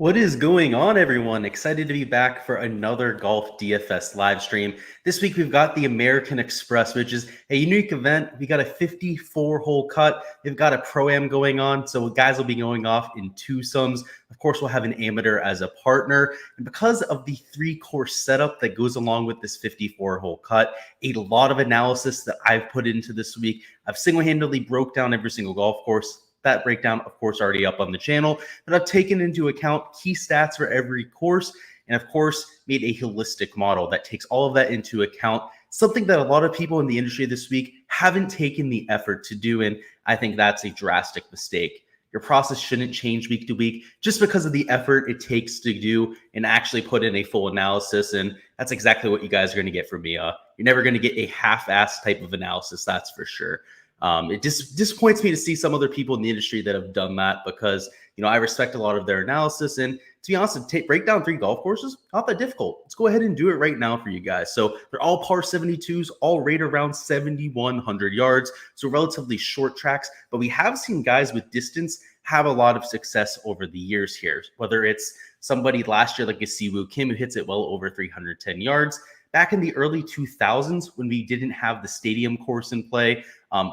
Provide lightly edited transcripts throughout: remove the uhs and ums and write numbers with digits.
What is going on, everyone? Excited to be back for another golf DFS live stream. This week we've got the American Express, which is a unique event. We got a 54-hole cut. We've got a pro-am going on, so guys will be going off in twosomes. Of course, we'll have an amateur as a partner. And because of the three-course setup that goes along with this 54-hole cut, a lot of analysis that I've put into this week. I've single-handedly broke down every single golf course. That breakdown, of course, already up on the channel, but I've taken into account key stats for every course and, of course, made a holistic model that takes all of that into account, something that a lot of people in the industry this week haven't taken the effort to do, and I think that's a drastic mistake. Your process shouldn't change week to week just because of the effort it takes to do and actually put in a full analysis, and that's exactly what you guys are going to get from me. You're never going to get a half-assed type of analysis, that's for sure. It just disappoints me to see some other people in the industry that have done that because, I respect a lot of their analysis. And to be honest, to break down 3 golf courses, not that difficult. Let's go ahead and do it right now for you guys. So they're all par 72s, all right around 7,100 yards. So relatively short tracks, but we have seen guys with distance have a lot of success over the years here, whether it's somebody last year like a Siwoo Kim who hits it well over 310 yards. Back in the early 2000s, when we didn't have the stadium course in play,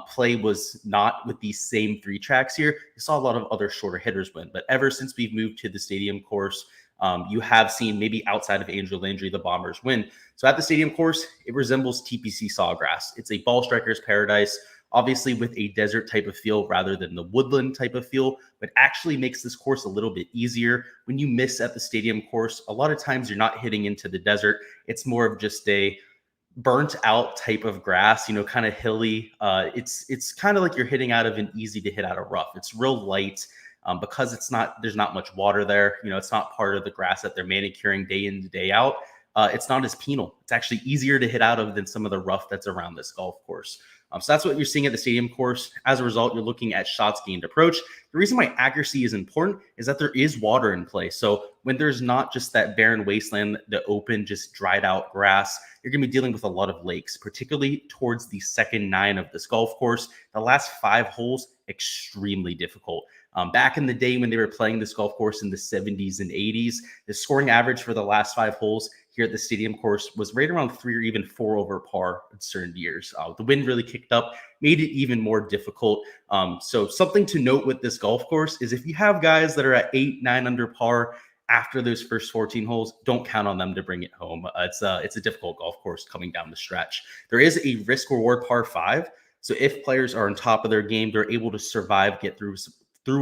play was not with these same 3 tracks here. You saw a lot of other shorter hitters win. But ever since we've moved to the stadium course, you have seen maybe outside of Andrew Landry, the Bombers win. So at the stadium course, it resembles TPC Sawgrass. It's a ball striker's paradise, obviously with a desert type of feel rather than the woodland type of feel, but actually makes this course a little bit easier. When you miss at the stadium course, a lot of times you're not hitting into the desert. It's more of just a burnt out type of grass, kind of hilly. It's kind of like you're hitting out of an easy to hit out of rough. It's real light because there's not much water there. It's not part of the grass that they're manicuring day in to day out. It's not as penal. It's actually easier to hit out of than some of the rough that's around this golf course. So that's what you're seeing at the stadium course. As a result, you're looking at shots gained approach. The reason why accuracy is important is that there is water in play. So when there's not just that barren wasteland, the open, just dried out grass, you're going to be dealing with a lot of lakes, particularly towards the second 9 of this golf course. The last 5 holes, extremely difficult. Back in the day when they were playing this golf course in the 70s and 80s, the scoring average for the last 5 holes here at the stadium course was right around 3 or even 4 over par in certain years. The wind really kicked up, made it even more difficult. So something to note with this golf course is if you have guys that are at 8, 9 under par after those first 14 holes, don't count on them to bring it home. It's a difficult golf course coming down the stretch. There is a risk reward par 5. So if players are on top of their game, they're able to survive, get through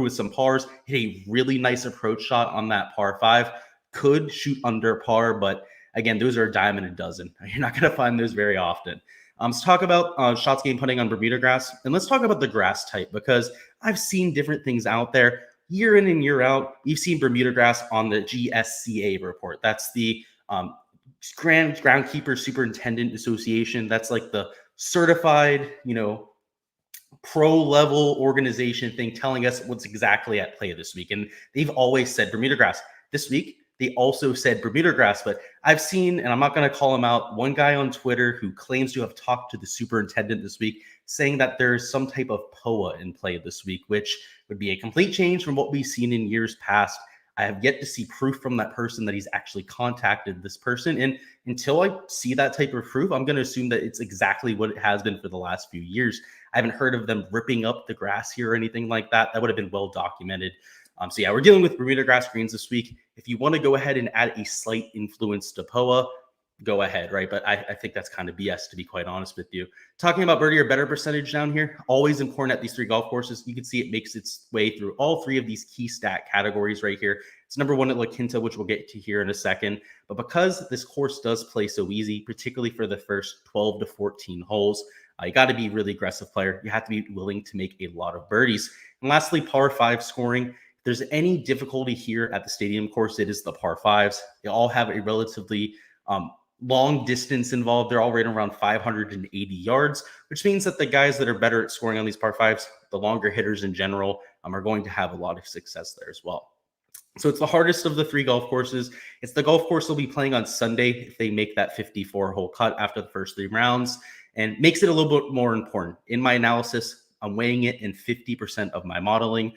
with some pars, hit a really nice approach shot on that par 5, could shoot under par, but again, those are a dime and a dozen. You're not going to find those very often. Let's talk about shots gained putting on Bermuda grass, and let's talk about the grass type because I've seen different things out there year in and year out. We've seen Bermuda grass on the GSCA report. That's the Groundkeeper Superintendent Association. That's like the certified, pro level organization thing telling us what's exactly at play this week. And they've always said Bermuda grass. This week, they also said Bermuda grass, but I've seen, and I'm not going to call him out, one guy on Twitter who claims to have talked to the superintendent this week saying that there's some type of POA in play this week, which would be a complete change from what we've seen in years past. I have yet to see proof from that person that he's actually contacted this person. And until I see that type of proof, I'm going to assume that it's exactly what it has been for the last few years. I haven't heard of them ripping up the grass here or anything like that. That would have been well documented. So yeah, we're dealing with Bermuda grass greens this week. If you want to go ahead and add a slight influence to POA, go ahead, right? But I think that's kind of BS, to be quite honest with you. Talking about birdie or better percentage down here, always important at these 3 golf courses. You can see it makes its way through all 3 of these key stat categories right here. It's number 1 at La Quinta, which we'll get to here in a second. But because this course does play so easy, particularly for the first 12 to 14 holes, you got to be a really aggressive player. You have to be willing to make a lot of birdies. And lastly, par 5 scoring. If there's any difficulty here at the stadium course, it is the par 5s. They all have a relatively long distance involved. They're all right around 580 yards, which means that the guys that are better at scoring on these par 5s, the longer hitters in general, are going to have a lot of success there as well. So it's the hardest of the 3 golf courses. It's the golf course they'll be playing on Sunday if they make that 54-hole cut after the first 3 rounds, and makes it a little bit more important. In my analysis, I'm weighing it in 50% of my modeling.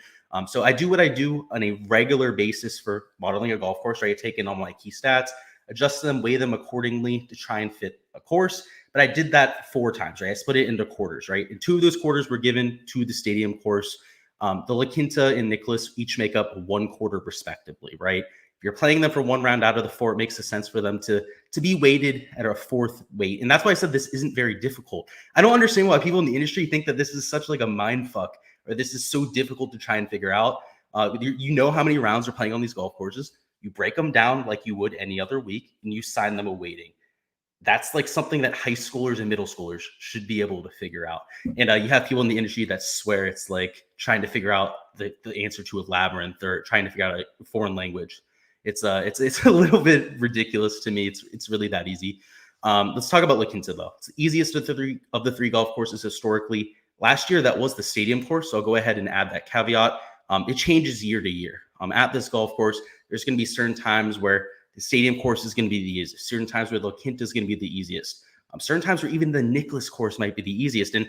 So I do what I do on a regular basis for modeling a golf course, right? I take in all my key stats, adjust them, weigh them accordingly to try and fit a course. But I did that 4 times, right? I split it into quarters, right? And 2 of those quarters were given to the stadium course. The La Quinta and Nicklaus each make up 1 quarter respectively, right? If you're playing them for 1 round out of the 4, it makes sense for them to be weighted at a 4th weight. And that's why I said this isn't very difficult. I don't understand why people in the industry think that this is such like a mind fuck, or this is so difficult to try and figure out. You know how many rounds are playing on these golf courses. You break them down like you would any other week, and you assign them a weighting. That's like something that high schoolers and middle schoolers should be able to figure out. And you have people in the industry that swear it's like trying to figure out the answer to a labyrinth or trying to figure out a foreign language. It's a little bit ridiculous to me. It's really that easy. Let's talk about La Quinta though. It's the easiest of the three golf courses historically. Last year, that was the stadium course. So I'll go ahead and add that caveat. It changes year to year. At this golf course, there's going to be certain times where the stadium course is going to be the easiest. Certain times where La Quinta is going to be the easiest. Certain times where even the Nicklaus course might be the easiest. And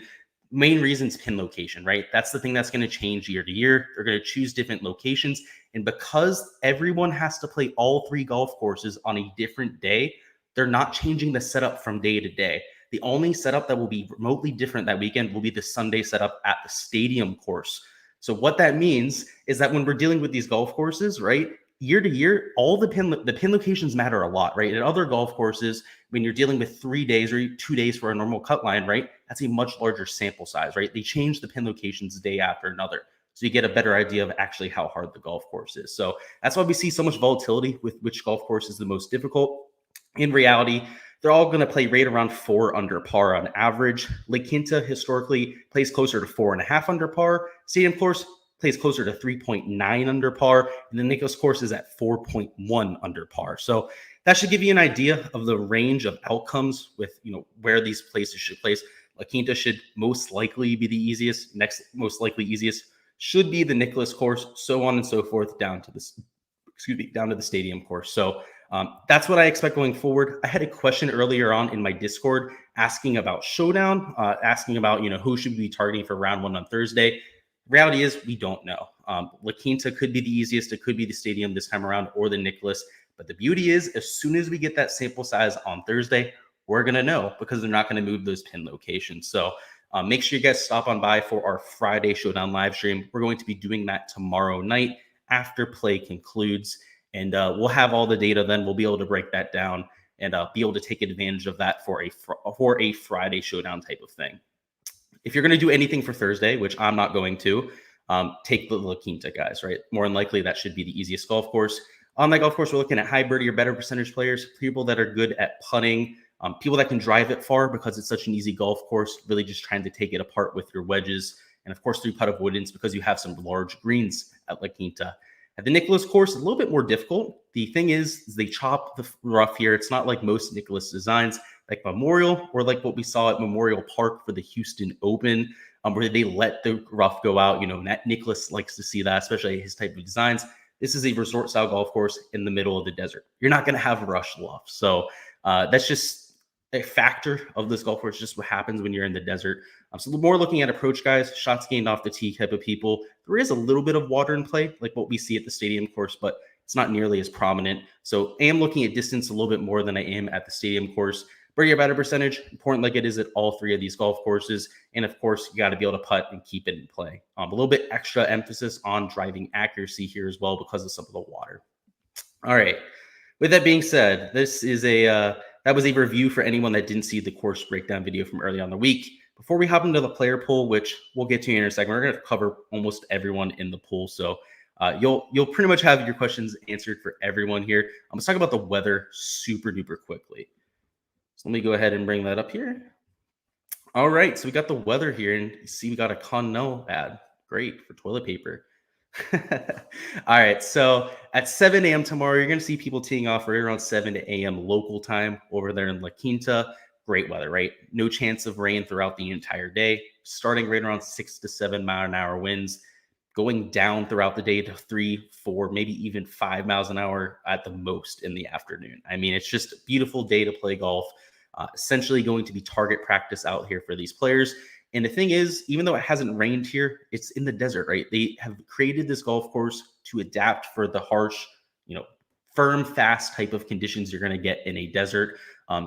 main reason is pin location, right? That's the thing that's going to change year to year. They're going to choose different locations. And because everyone has to play all 3 golf courses on a different day, they're not changing the setup from day to day. The only setup that will be remotely different that weekend will be the Sunday setup at the stadium course. So what that means is that when we're dealing with these golf courses, right, year to year, all the pin locations matter a lot, right? At other golf courses, when you're dealing with 3 days or 2 days for a normal cut line, right, that's a much larger sample size, right? They change the pin locations day after another. So you get a better idea of actually how hard the golf course is. So that's why we see so much volatility with which golf course is the most difficult. In reality, they're all going to play right around 4 under par on average. La Quinta historically plays closer to 4.5 under par. Stadium course plays closer to 3.9 under par, and the Nicklaus course is at 4.1 under par. So that should give you an idea of the range of outcomes with, where these places should place. La Quinta should most likely be the easiest. Next most likely easiest should be the Nicklaus course, so on and so forth, down to the stadium course. So that's what I expect going forward. I had a question earlier on in my Discord asking about Showdown, asking about, who should we be targeting for round 1 on Thursday. Reality is we don't know. La Quinta could be the easiest. It could be the stadium this time around or the Nicklaus. But the beauty is as soon as we get that sample size on Thursday, we're going to know because they're not going to move those pin locations. So make sure you guys stop on by for our Friday Showdown live stream. We're going to be doing that tomorrow night after play concludes. And we'll have all the data then. We'll be able to break that down and be able to take advantage of that for a Friday Showdown type of thing. If you're going to do anything for Thursday, which I'm not going to, take the La Quinta, guys, right? More than likely, that should be the easiest golf course. On that golf course, we're looking at high birdie or better percentage players, people that are good at putting, people that can drive it far because it's such an easy golf course, really just trying to take it apart with your wedges. And of course, 3-putt avoidance because you have some large greens at La Quinta. At the Nicklaus course, a little bit more difficult. The thing is they chop the rough here. It's not like most Nicklaus designs, like Memorial or like what we saw at Memorial Park for the Houston Open, where they let the rough go out. Nicklaus likes to see that, especially his type of designs. This is a resort style golf course in the middle of the desert. You're not going to have rush luff. So that's just a factor of this golf course, just what happens when you're in the desert. So more looking at approach guys, shots gained off the tee type of people. There is a little bit of water in play, like what we see at the stadium course, but it's not nearly as prominent. So I am looking at distance a little bit more than I am at the stadium course. Birdie or better percentage, important like it is at all 3 of these golf courses. And of course, you got to be able to putt and keep it in play. A little bit extra emphasis on driving accuracy here as well because of some of the water. All right. With that being said, this is that was a review for anyone that didn't see the course breakdown video from early on the week. Before we hop into the player pool, which we'll get to in a second, we're going to cover almost everyone in the pool. So you'll pretty much have your questions answered for everyone here. I'm going to talk about the weather super duper quickly. So let me go ahead and bring that up here. All right, so we got the weather here, and you see we got a Connell ad. Great for toilet paper. All right, so at 7 a.m. tomorrow, you're going to see people teeing off right around 7 a.m. local time over there in La Quinta. Great weather, right? No chance of rain throughout the entire day. Starting right around 6 to 7 mile an hour winds, going down throughout the day to 3, 4, maybe even 5 miles an hour at the most in the afternoon. I mean, it's just a beautiful day to play golf. Essentially going to be target practice out here for these players. And the thing is, even though it hasn't rained here, it's in the desert, right? They have created this golf course to adapt for the harsh, firm, fast type of conditions you're going to get in a desert.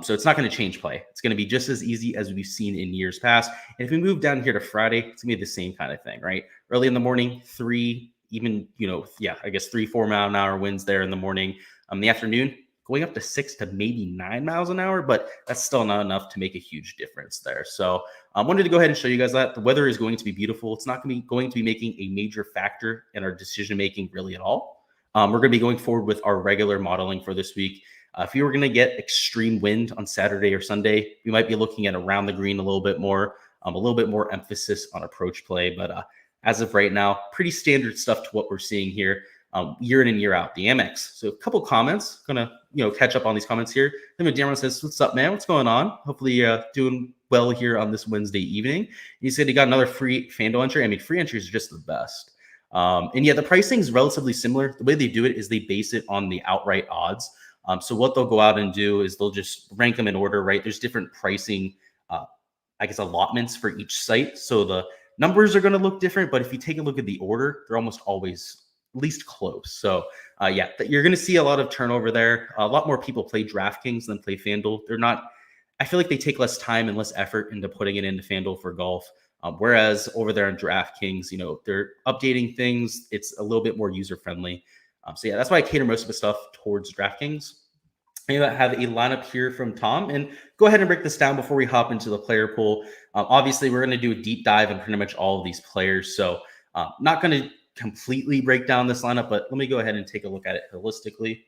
So it's not going to change play. It's going to be just as easy as we've seen in years past. And if we move down here to Friday, it's going to be the same kind of thing, right? Early in the morning, 3, even, 3-4 mile an hour winds there in the morning. In the afternoon, going up to 6 to maybe 9 miles an hour, but that's still not enough to make a huge difference there. So I wanted to go ahead and show you guys that. The weather is going to be beautiful. It's not going to be making a major factor in our decision-making really at all. We're going to be going forward with our regular modeling for this week. If you were going to get extreme wind on Saturday or Sunday, we might be looking at around the green a little bit more emphasis on approach play. But as of right now, pretty standard stuff to what we're seeing here year in and year out. The Amex. So a couple comments. Gonna catch up on these comments here. Then Darren says, "What's up, man? What's going on? Hopefully you're doing well here on this Wednesday evening." He said he got another free FanDuel entry. I mean, free entries are just the best. And yeah, the pricing is relatively similar. The way they do it is they base it on the outright odds. So what they'll go out and do is they'll just rank them in order, right? There's different pricing, allotments for each site. So the numbers are going to look different, but if you take a look at the order, they're almost always at least close. So you're going to see a lot of turnover there. A lot more people play DraftKings than play FanDuel. I feel like they take less time and less effort into putting it into FanDuel for golf. Whereas over there on DraftKings, they're updating things. It's a little bit more user-friendly. That's why I cater most of the stuff towards DraftKings. I have a lineup here from Tom, and go ahead and break this down before we hop into the player pool. Obviously, we're going to do a deep dive on pretty much all of these players. So not going to completely break down this lineup, but let me go ahead and take a look at it holistically.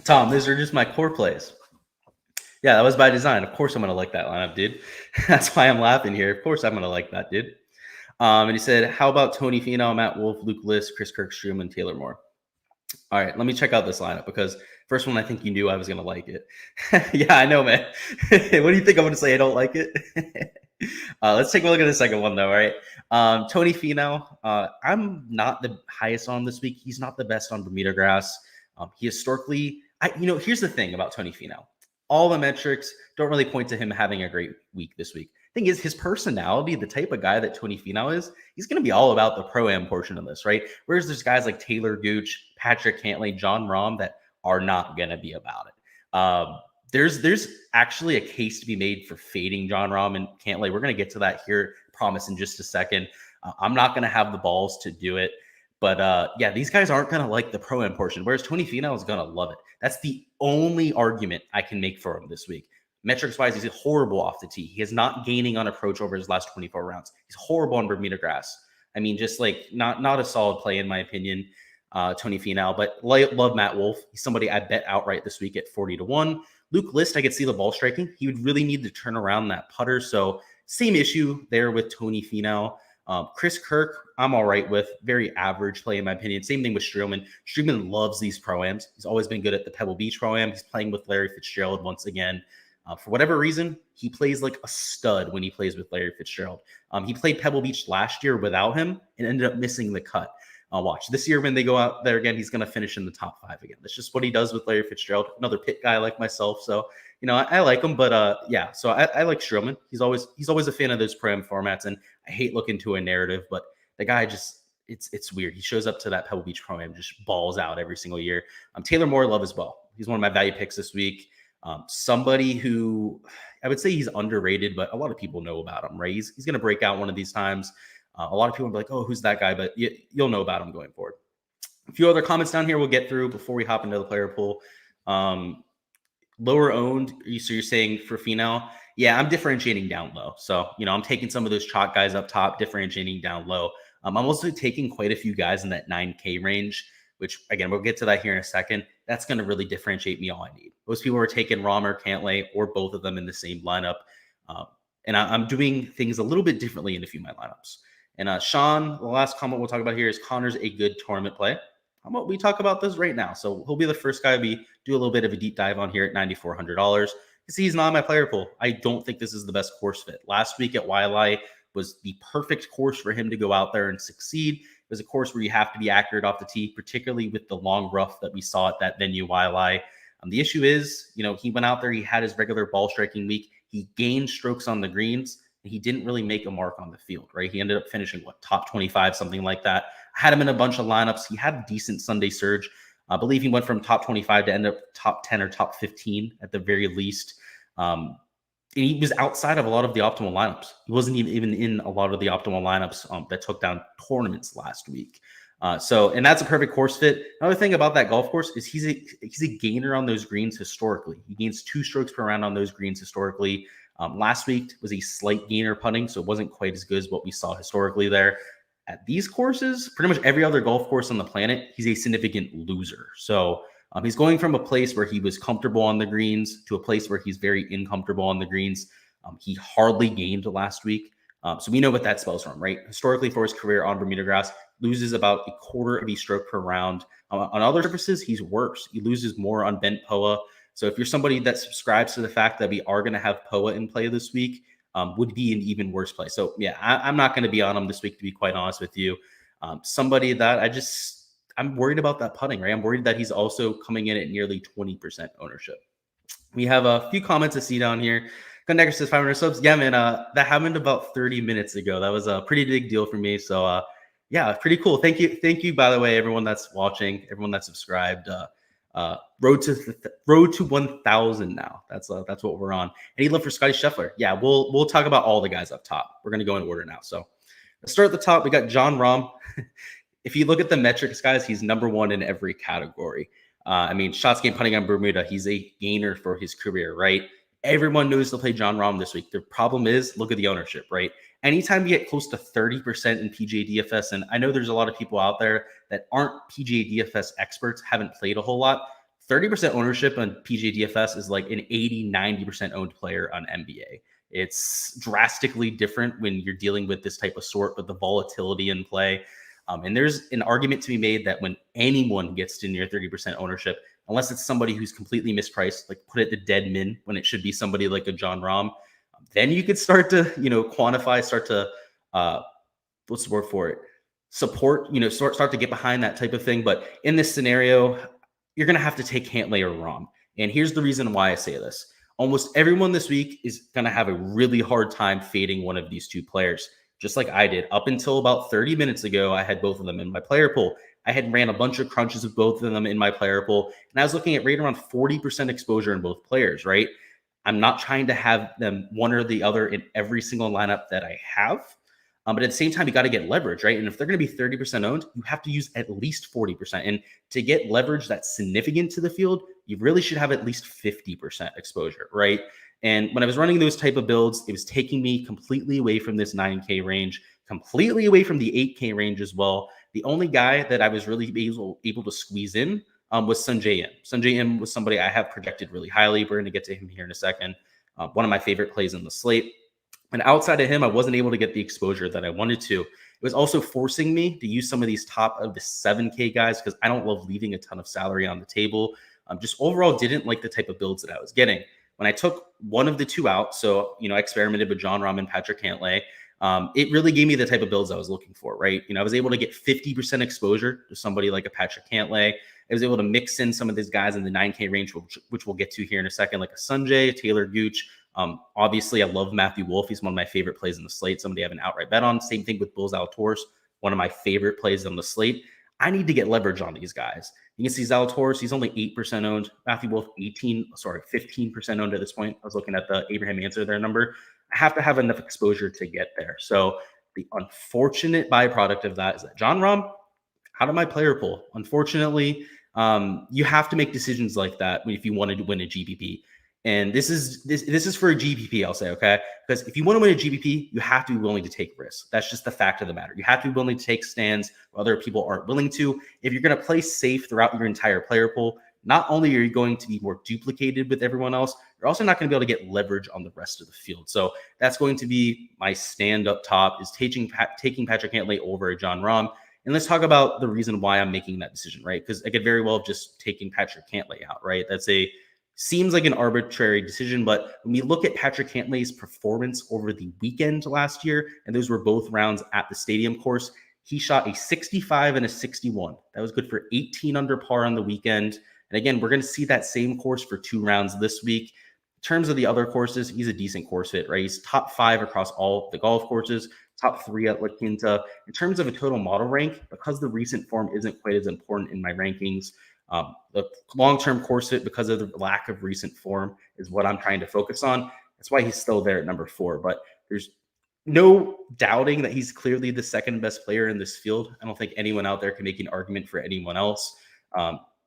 Tom, these are just my core plays. Yeah, that was by design. Of course I'm going to like that lineup, dude. That's why I'm laughing here. Of course I'm going to like that, dude. And he said, how about Tony Feno, Matt Wolff, Luke List, Chris Kirk, Strilman, Taylor Moore? All right, let me check out this lineup because first one, I think you knew I was going to like it. Yeah, I know, man. What do you think I'm going to say? I don't like it? Let's take a look at the second one, though, all right? Tony Feno, I'm not the highest on this week. He's not the best on Bermuda grass. He historically, here's the thing about Tony Feno. All the metrics don't really point to him having a great week this week. Thing is, his personality, the type of guy that Tony Feno is, he's going to be all about the pro-am portion of this, right? Whereas there's guys like Taylor Gooch, Patrick Cantlay, John Rahm that are not going to be about it. There's actually a case to be made for fading John Rahm and Cantlay. We're going to get to that here, promise, in just a second. I'm not going to have the balls to do it. But these guys aren't going to like the pro-am portion, whereas Tony Feno is going to love it. That's the only argument I can make for him this week. Metrics-wise, he's horrible off the tee. He is not gaining on approach over his last 24 rounds. He's horrible on Bermuda grass. I mean, just like not a solid play in my opinion, Tony Feno. But love Matt Wolff. He's somebody I bet outright this week at 40-1. Luke List, I could see the ball striking. He would really need to turn around that putter. So same issue there with Tony Feno. Chris Kirk, I'm all right with. Very average play in my opinion. Same thing with Strilman. Strilman loves these pro-ams. He's always been good at the Pebble Beach pro-am. He's playing with Larry Fitzgerald once again. For whatever reason, he plays like a stud when he plays with Larry Fitzgerald. He played Pebble Beach last year without him and ended up missing the cut. Watch. This year when they go out there again, he's going to finish in the top 5 again. That's just what he does with Larry Fitzgerald. Another pit guy like myself. So, I like him. But, so I like Strilman. He's always a fan of those pro-am formats. And I hate looking to a narrative, but the guy just, it's weird. He shows up to that Pebble Beach pro-am, just balls out every single year. Taylor Moore, love as well. He's one of my value picks this week. Somebody who I would say he's underrated, but a lot of people know about him, right? He's going to break out one of these times. A lot of people will be like, oh, who's that guy? But you'll know about him going forward. A few other comments down here we'll get through before we hop into the player pool. Lower owned. So you're saying for Feno? Yeah, I'm differentiating down low. So, I'm taking some of those chalk guys up top, differentiating down low. I'm also taking quite a few guys in that 9K range, which, again, we'll get to that here in a second. That's going to really differentiate me all I need. Most people are taking Rahm or Cantlay or both of them in the same lineup. And I'm doing things a little bit differently in a few of my lineups. And Sean, the last comment we'll talk about here is Connor's a good tournament play. How about we talk about this right now? So he'll be the first guy we do a little bit of a deep dive on here at $9,400. You see, he's not in my player pool. I don't think this is the best course fit. Last week at Waialae was the perfect course for him to go out there and succeed. It was a course where you have to be accurate off the tee, particularly with the long rough that we saw at that venue, Waialae. The issue is, he went out there, he had his regular ball striking week. He gained strokes on the greens, and he didn't really make a mark on the field, right? He ended up finishing, top 25, something like that. I had him in a bunch of lineups. He had a decent Sunday surge. I believe he went from top 25 to end up top 10 or top 15 at the very least. And he was outside of a lot of the optimal lineups. He wasn't even in a lot of the optimal lineups that took down tournaments last week. And that's a perfect course fit. Another thing about that golf course is he's a gainer on those greens historically. He gains 2 strokes per round on those greens historically. Last week was a slight gainer putting, so it wasn't quite as good as what we saw historically there. At these courses, pretty much every other golf course on the planet, he's a significant loser. So he's going from a place where he was comfortable on the greens to a place where he's very uncomfortable on the greens. He hardly gained last week. So we know what that spells from, right? Historically, for his career on Bermuda grass, loses about a quarter of a stroke per round. On other surfaces, he's worse. He loses more on bent POA. So if you're somebody that subscribes to the fact that we are going to have POA in play this week, would be an even worse play. So yeah, I'm not going to be on him this week, to be quite honest with you. Somebody that I'm worried about that putting, right? I'm worried that he's also coming in at nearly 20% ownership. We have a few comments to see down here. Gundecker says 500 subs. Yeah, man, that happened about 30 minutes ago. That was a pretty big deal for me. So yeah, pretty cool. Thank you, by the way, everyone that's watching, everyone that's subscribed. Road to 1,000 now. That's what we're on. Any love for Scottie Shuffler? Yeah, we'll talk about all the guys up top. We're gonna go in order now. So let's start at the top. We got Jon Rahm. If you look at the metrics, guys, he's number 1 in every category. Shots gained putting on Bermuda, he's a gainer for his career, right? Everyone knows to play Jon Rahm this week. The problem is, look at the ownership, right? Anytime you get close to 30% in PGA DFS, and I know there's a lot of people out there that aren't PGA DFS experts, haven't played a whole lot. 30% ownership on PGA DFS is like an 80, 90% owned player on NBA. It's drastically different when you're dealing with this type of sort, with the volatility in play. And there's an argument to be made that when anyone gets to near 30% ownership, unless it's somebody who's completely mispriced, like put it the dead min when it should be somebody like a Jon Rahm, then you could start to, quantify, start to, what's the word for it? Support, start to get behind that type of thing. But in this scenario, you're going to have to take Henley or Rahm. And here's the reason why I say this. Almost everyone this week is going to have a really hard time fading one of these two players, just like I did. Up until about 30 minutes ago, I had both of them in my player pool. I had ran a bunch of crunches with both of them in my player pool, and I was looking at right around 40% exposure in both players, right? I'm not trying to have them one or the other in every single lineup that I have. But at the same time, you got to get leverage, right? And if they're going to be 30% owned, you have to use at least 40%. And to get leverage that's significant to the field, you really should have at least 50% exposure, right? And when I was running those type of builds, it was taking me completely away from this 9K range, completely away from the 8K range as well. The only guy that I was really able to squeeze in was Sungjae Im. Sungjae Im was somebody I have projected really highly. We're going to get to him here in a second. One of my favorite plays on the slate. And outside of him, I wasn't able to get the exposure that I wanted to. It was also forcing me to use some of these top of the 7K guys because I don't love leaving a ton of salary on the table. Just overall didn't like the type of builds that I was getting. When I took one of the two out, so, I experimented with Jon Rahm and Patrick Cantlay, it really gave me the type of builds I was looking for, right? I was able to get 50% exposure to somebody like a Patrick Cantlay. I was able to mix in some of these guys in the 9K range, which we'll get to here in a second, like a Sungjae, Taylor Gooch. Obviously, I love Matthew Wolff. He's one of my favorite plays in the slate. Somebody I have an outright bet on. Same thing with Bulls Zalatoris, one of my favorite plays on the slate. I need to get leverage on these guys. You can see Zalatoris, he's only 8% owned. Matthew Wolff, 15% owned at this point. I was looking at the Abraham Answer there number. I have to have enough exposure to get there. So the unfortunate byproduct of that is that Jon Rahm out of my player pool. Unfortunately, you have to make decisions like that if you wanted to win a GPP. And this is for a GPP, I'll say, okay? Because if you want to win a GPP, you have to be willing to take risks. That's just the fact of the matter. You have to be willing to take stands where other people aren't willing to. If you're going to play safe throughout your entire player pool, not only are you going to be more duplicated with everyone else, you're also not going to be able to get leverage on the rest of the field. So that's going to be my stand up top, is taking Patrick Cantlay over Jon Rahm. And let's talk about the reason why I'm making that decision, right? Because I could very well have just taken Patrick Cantlay out, right? Seems like an arbitrary decision, but when we look at Patrick Cantlay's performance over the weekend last year, and those were both rounds at the stadium course, he shot a 65 and a 61. That was good for 18 under par on the weekend. And again, we're going to see that same course for 2 rounds this week. In terms of the other courses, he's a decent course fit, right? He's top 5 across all the golf courses, top 3 at La Quinta. In terms of a total model rank, because the recent form isn't quite as important in my rankings, the long-term course fit, because of the lack of recent form, is what I'm trying to focus on. That's why he's still there at number 4. But there's no doubting that he's clearly the second best player in this field. I don't think anyone out there can make an argument for anyone else.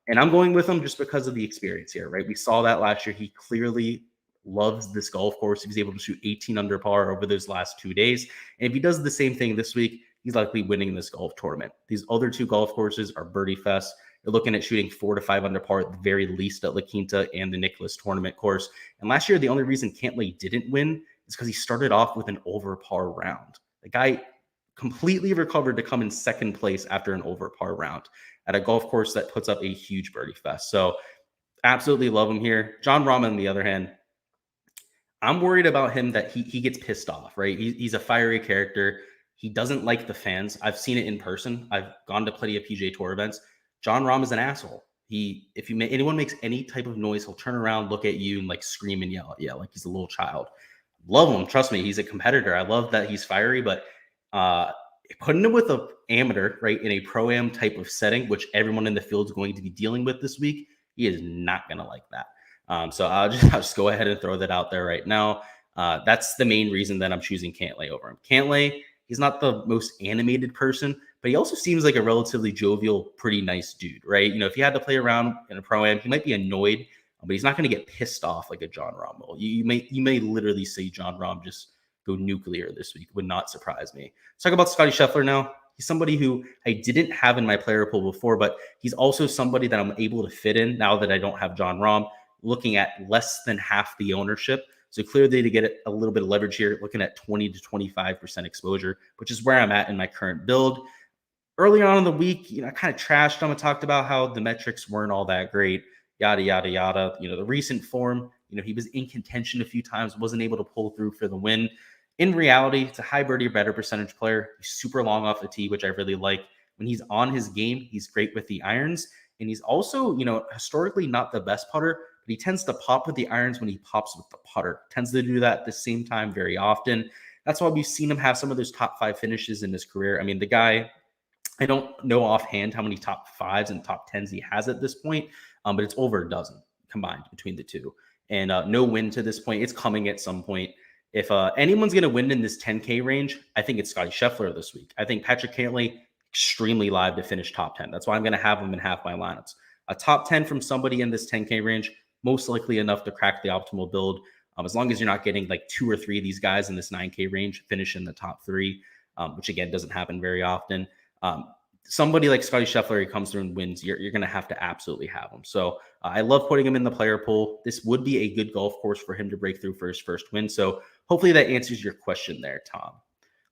And I'm going with him just because of the experience here, right? We saw that last year. He clearly loves this golf course. He was able to shoot 18 under par over those last 2 days. And if he does the same thing this week, he's likely winning this golf tournament. These other 2 golf courses are birdie fest. You're looking at shooting 4 to 5 under par at the very least at La Quinta and the Nicklaus tournament course. And last year, the only reason Cantlay didn't win is because he started off with an over par round. The guy completely recovered to come in second place after an over par round at a golf course that puts up a huge birdie fest. So absolutely love him here. Jon Rahm, on the other hand, I'm worried about him that he gets pissed off, right? He's a fiery character. He doesn't like the fans. I've seen it in person. I've gone to plenty of PGA Tour events. Jon Rahm is an asshole. If anyone makes any type of noise, he'll turn around, look at you, and like scream and yell at you like he's a little child. Love him. Trust me, he's a competitor. I love that he's fiery, but putting him with an amateur, right, in a pro-am type of setting, which everyone in the field is going to be dealing with this week, he is not going to like that. So I'll just go ahead and throw that out there right now. That's the main reason that I'm choosing Cantlay over him. Cantlay, he's not the most animated person, but he also seems like a relatively jovial, pretty nice dude, right? You know, if he had to play around in a pro-am, he might be annoyed, but he's not going to get pissed off like a Jon Rahm will. You may literally see Jon Rahm just go nuclear this week. Would not surprise me. Let's talk about Scottie Shuffler now. He's somebody who I didn't have in my player pool before, but he's also somebody that I'm able to fit in now that I don't have Jon Rahm, looking at less than half the ownership. So clearly to get a little bit of leverage here, looking at 20 to 25% exposure, which is where I'm at in my current build. Early on in the week, I kind of trashed him and talked about how the metrics weren't all that great, yada, yada, yada. The recent form, he was in contention a few times, wasn't able to pull through for the win. In reality, it's a high birdie or better percentage player. He's super long off the tee, which I really like. When he's on his game, he's great with the irons. And he's also, historically not the best putter, but he tends to pop with the irons when he pops with the putter. Tends to do that at the same time very often. That's why we've seen him have some of those top 5 finishes in his career. I mean, the guy, I don't know offhand how many top 5s and top 10s he has at this point, but it's over a dozen combined between the two. And no win to this point. It's coming at some point. If anyone's going to win in this 10K range, I think it's Scottie Shuffler this week. I think Patrick Cantlay, extremely live to finish top 10. That's why I'm going to have him in half my lineups. A top 10 from somebody in this 10K range, most likely enough to crack the optimal build. As long as you're not getting like 2 or 3 of these guys in this 9K range, finish in the top 3, which again, doesn't happen very often. Somebody like Scottie Shuffler, he comes through and wins, you're going to have to absolutely have him. So I love putting him in the player pool. This would be a good golf course for him to break through for his first win. So hopefully that answers your question there, Tom.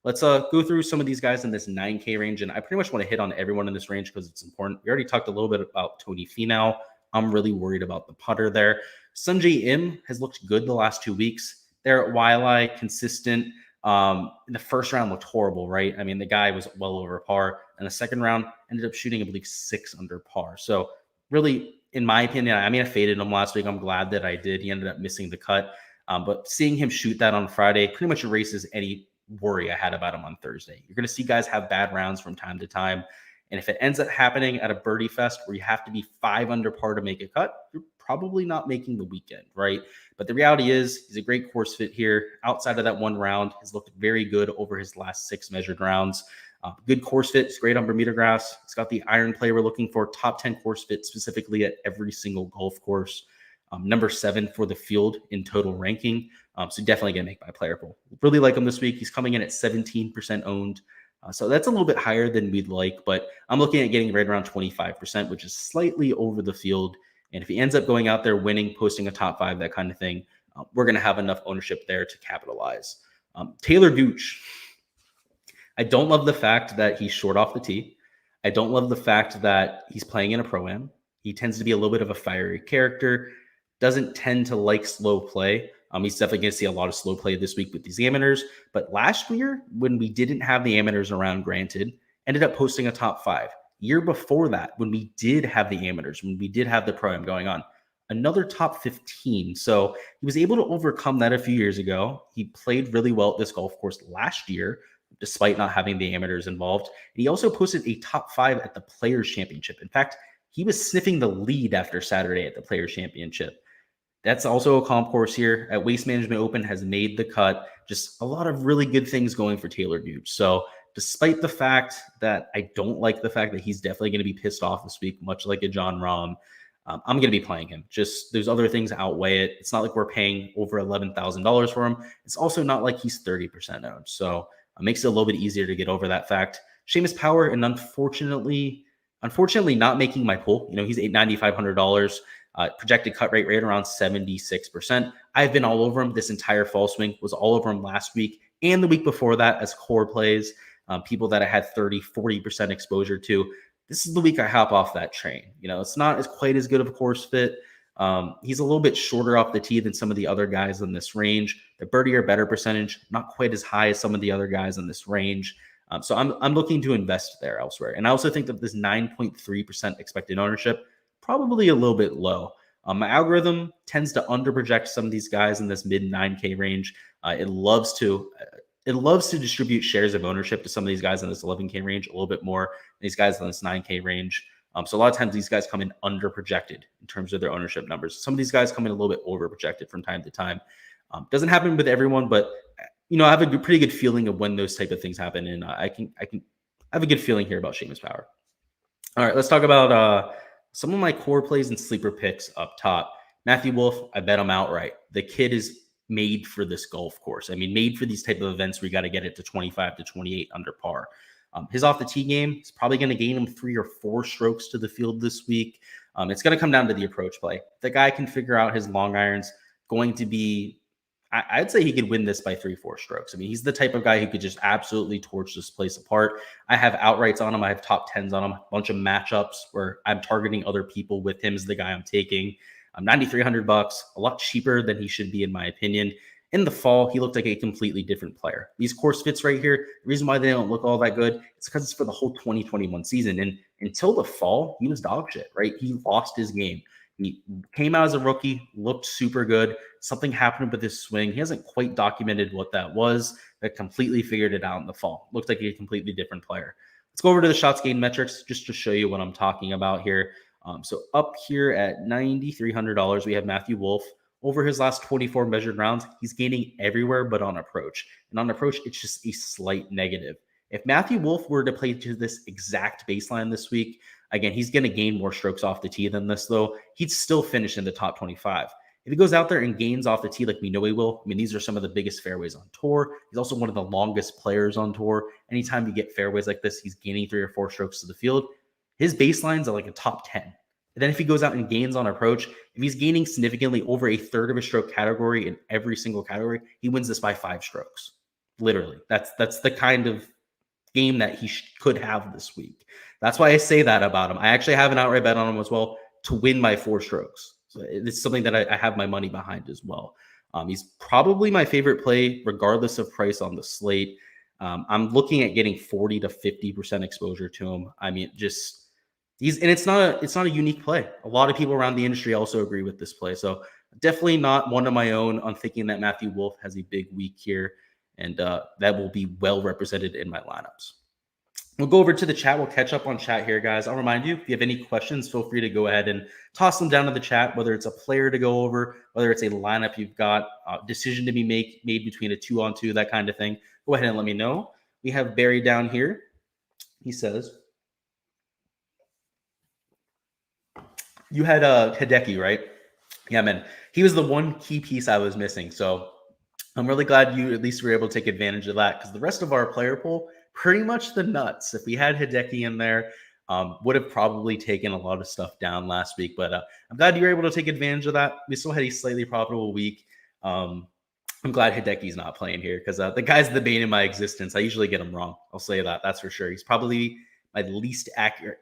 Let's go through some of these guys in this 9K range. And I pretty much want to hit on everyone in this range because it's important. We already talked a little bit about Tony Finau. I'm really worried about the putter there. Sungjae Im has looked good the last 2 weeks. There at Waialae, consistent. In the first round looked horrible, right? I mean, the guy was well over par. And the second round ended up shooting, I believe, 6 under par. So really, in my opinion, I faded him last week. I'm glad that I did. He ended up missing the cut. But seeing him shoot that on Friday pretty much erases any worry I had about him on Thursday. You're going to see guys have bad rounds from time to time. And if it ends up happening at a birdie fest where you have to be 5 under par to make a cut, you're probably not making the weekend, right? But the reality is he's a great course fit here. Outside of that one round, he's looked very good over his last 6 measured rounds. Good course fit. It's great on Bermuda grass. It's got the iron play we're looking for. Top 10 course fit specifically at every single golf course. Number 7 for the field in total ranking. So definitely going to make my player pool. Really like him this week. He's coming in at 17% owned. So that's a little bit higher than we'd like, but I'm looking at getting right around 25%, which is slightly over the field. And if he ends up going out there winning, posting a top 5, that kind of thing, we're going to have enough ownership there to capitalize. Taylor Gooch. I don't love the fact that he's short off the tee. I don't love the fact that he's playing in a pro-am. He tends to be a little bit of a fiery character, doesn't tend to like slow play. He's definitely going to see a lot of slow play this week with these amateurs. But last year, when we didn't have the amateurs around, granted, ended up posting a top 5. Year before that, when we did have the amateurs, when we did have the pro-am going on, another top 15. So he was able to overcome that a few years ago. He played really well at this golf course last year, despite not having the amateurs involved. And he also posted a top 5 at the Players Championship. In fact, he was sniffing the lead after Saturday at the Players Championship. That's also a comp course here at Waste Management Open, has made the cut. Just a lot of really good things going for Taylor Gooch. So despite the fact that I don't like the fact that he's definitely going to be pissed off this week, much like a John Rahm, I'm going to be playing him. Just there's other things outweigh it. It's not like we're paying over $11,000 for him. It's also not like he's 30% owned. So it makes it a little bit easier to get over that fact. Seamus Power, and unfortunately not making my pool. He's $9,500. Projected cut rate right around 76%. I've been all over him this entire fall swing, was all over him last week and the week before that as core plays, people that I had 30, 40% exposure to. This is the week I hop off that train. It's not as quite as good of a course fit. He's a little bit shorter off the tee than some of the other guys in this range. The birdie or better percentage, not quite as high as some of the other guys in this range. So I'm looking to invest there elsewhere. And I also think that this 9.3% expected ownership, probably a little bit low. My algorithm tends to underproject some of these guys in this mid 9K range. It loves to distribute shares of ownership to some of these guys in this 11K range a little bit more than these guys in this 9K range. So a lot of times these guys come in underprojected in terms of their ownership numbers. Some of these guys come in a little bit overprojected from time to time. Doesn't happen with everyone, but I have a pretty good feeling of when those type of things happen, and I have a good feeling here about Seamus Power. All right, let's talk about some of my core plays and sleeper picks up top. Matthew Wolff, I bet him outright. The kid is made for this golf course. Made for these type of events where you got to get it to 25 to 28 under par. His off the tee game is probably going to gain him 3 or 4 strokes to the field this week. It's going to come down to the approach play. The guy can figure out his long irons, going to be, I'd say he could win this by 3-4 strokes. He's the type of guy who could just absolutely torch this place apart. I have outrights on him. I have top 10s on him, a bunch of matchups where I'm targeting other people with him as the guy I'm taking. $9,300, a lot cheaper than he should be, in my opinion. In the fall, he looked like a completely different player. These course fits right here, the reason why they don't look all that good, it's because it's for the whole 2021 season. And until the fall, he was dog shit, right? He lost his game. He came out as a rookie, looked super good. Something happened with his swing. He hasn't quite documented what that was, but completely figured it out in the fall. Looked like a completely different player. Let's go over to the shots gained metrics just to show you what I'm talking about here. So up here at $9,300, we have Matthew Wolff. Over his last 24 measured rounds, he's gaining everywhere but on approach. And on approach, it's just a slight negative. If Matthew Wolff were to play to this exact baseline this week, again, he's going to gain more strokes off the tee than this, though. He'd still finish in the top 25. If he goes out there and gains off the tee like we know he will, these are some of the biggest fairways on tour. He's also one of the longest players on tour. Anytime you get fairways like this, he's gaining 3 or 4 strokes to the field. His baselines are like a top 10. And then if he goes out and gains on approach, if he's gaining significantly over a third of a stroke category in every single category, he wins this by 5 strokes. Literally. That's the kind of game that he could have this week. That's why I say that about him. I actually have an outright bet on him as well to win by 4 strokes. So it's something that I have my money behind as well. He's probably my favorite play, regardless of price on the slate. I'm looking at getting 40 to 50% exposure to him. It's not a unique play. A lot of people around the industry also agree with this play. So definitely not one of my own. I'm thinking that Matthew Wolff has a big week here, and that will be well represented in my lineups. We'll go over to the chat. We'll catch up on chat here, guys. I'll remind you, if you have any questions, feel free to go ahead and toss them down in the chat, whether it's a player to go over, whether it's a lineup you've got, decision to be made between a 2-on-2, that kind of thing. Go ahead and let me know. We have Barry down here. He says, you had Hideki, right? Yeah, man. He was the one key piece I was missing. So I'm really glad you at least were able to take advantage of that, because the rest of our player pool, pretty much the nuts. If we had Hideki in there, would have probably taken a lot of stuff down last week. But I'm glad you were able to take advantage of that. We still had a slightly profitable week. I'm glad Hideki's not playing here, because the guy's the bane of my existence. I usually get him wrong. I'll say that. That's for sure. He's probably my least accurate.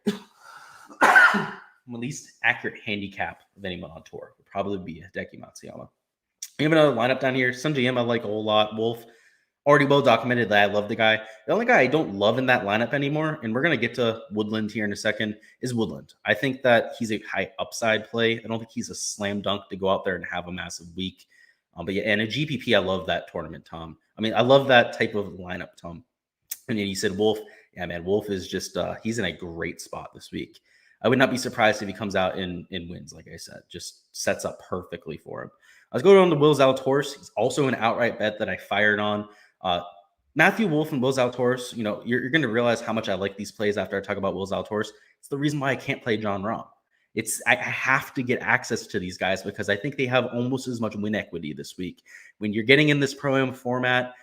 My least accurate handicap of anyone on tour would probably be Hideki Matsuyama. We have another lineup down here. Sungjae Im I like a whole lot. Wolff, already well documented that I love the guy. The only guy I don't love in that lineup anymore, and we're going to get to Woodland here in a second, is Woodland. I think that he's a high upside play. I don't think he's a slam dunk to go out there and have a massive week. But yeah, and a GPP, I love that tournament, Tom. I mean, I love that type of lineup, Tom. And then you said Wolf. Yeah, man, Wolf is just, he's in a great spot this week. I would not be surprised if he comes out and wins, like I said. Just sets up perfectly for him. Let's go on to Will Zalatoris. He's also an outright bet that I fired on. Matthew Wolff and Will Zalatoris, you're going to realize how much I like these plays after I talk about Will Zalatoris. It's the reason why I can't play Jon Rahm. I have to get access to these guys because I think they have almost as much win equity this week. When you're getting in this Pro-Am format,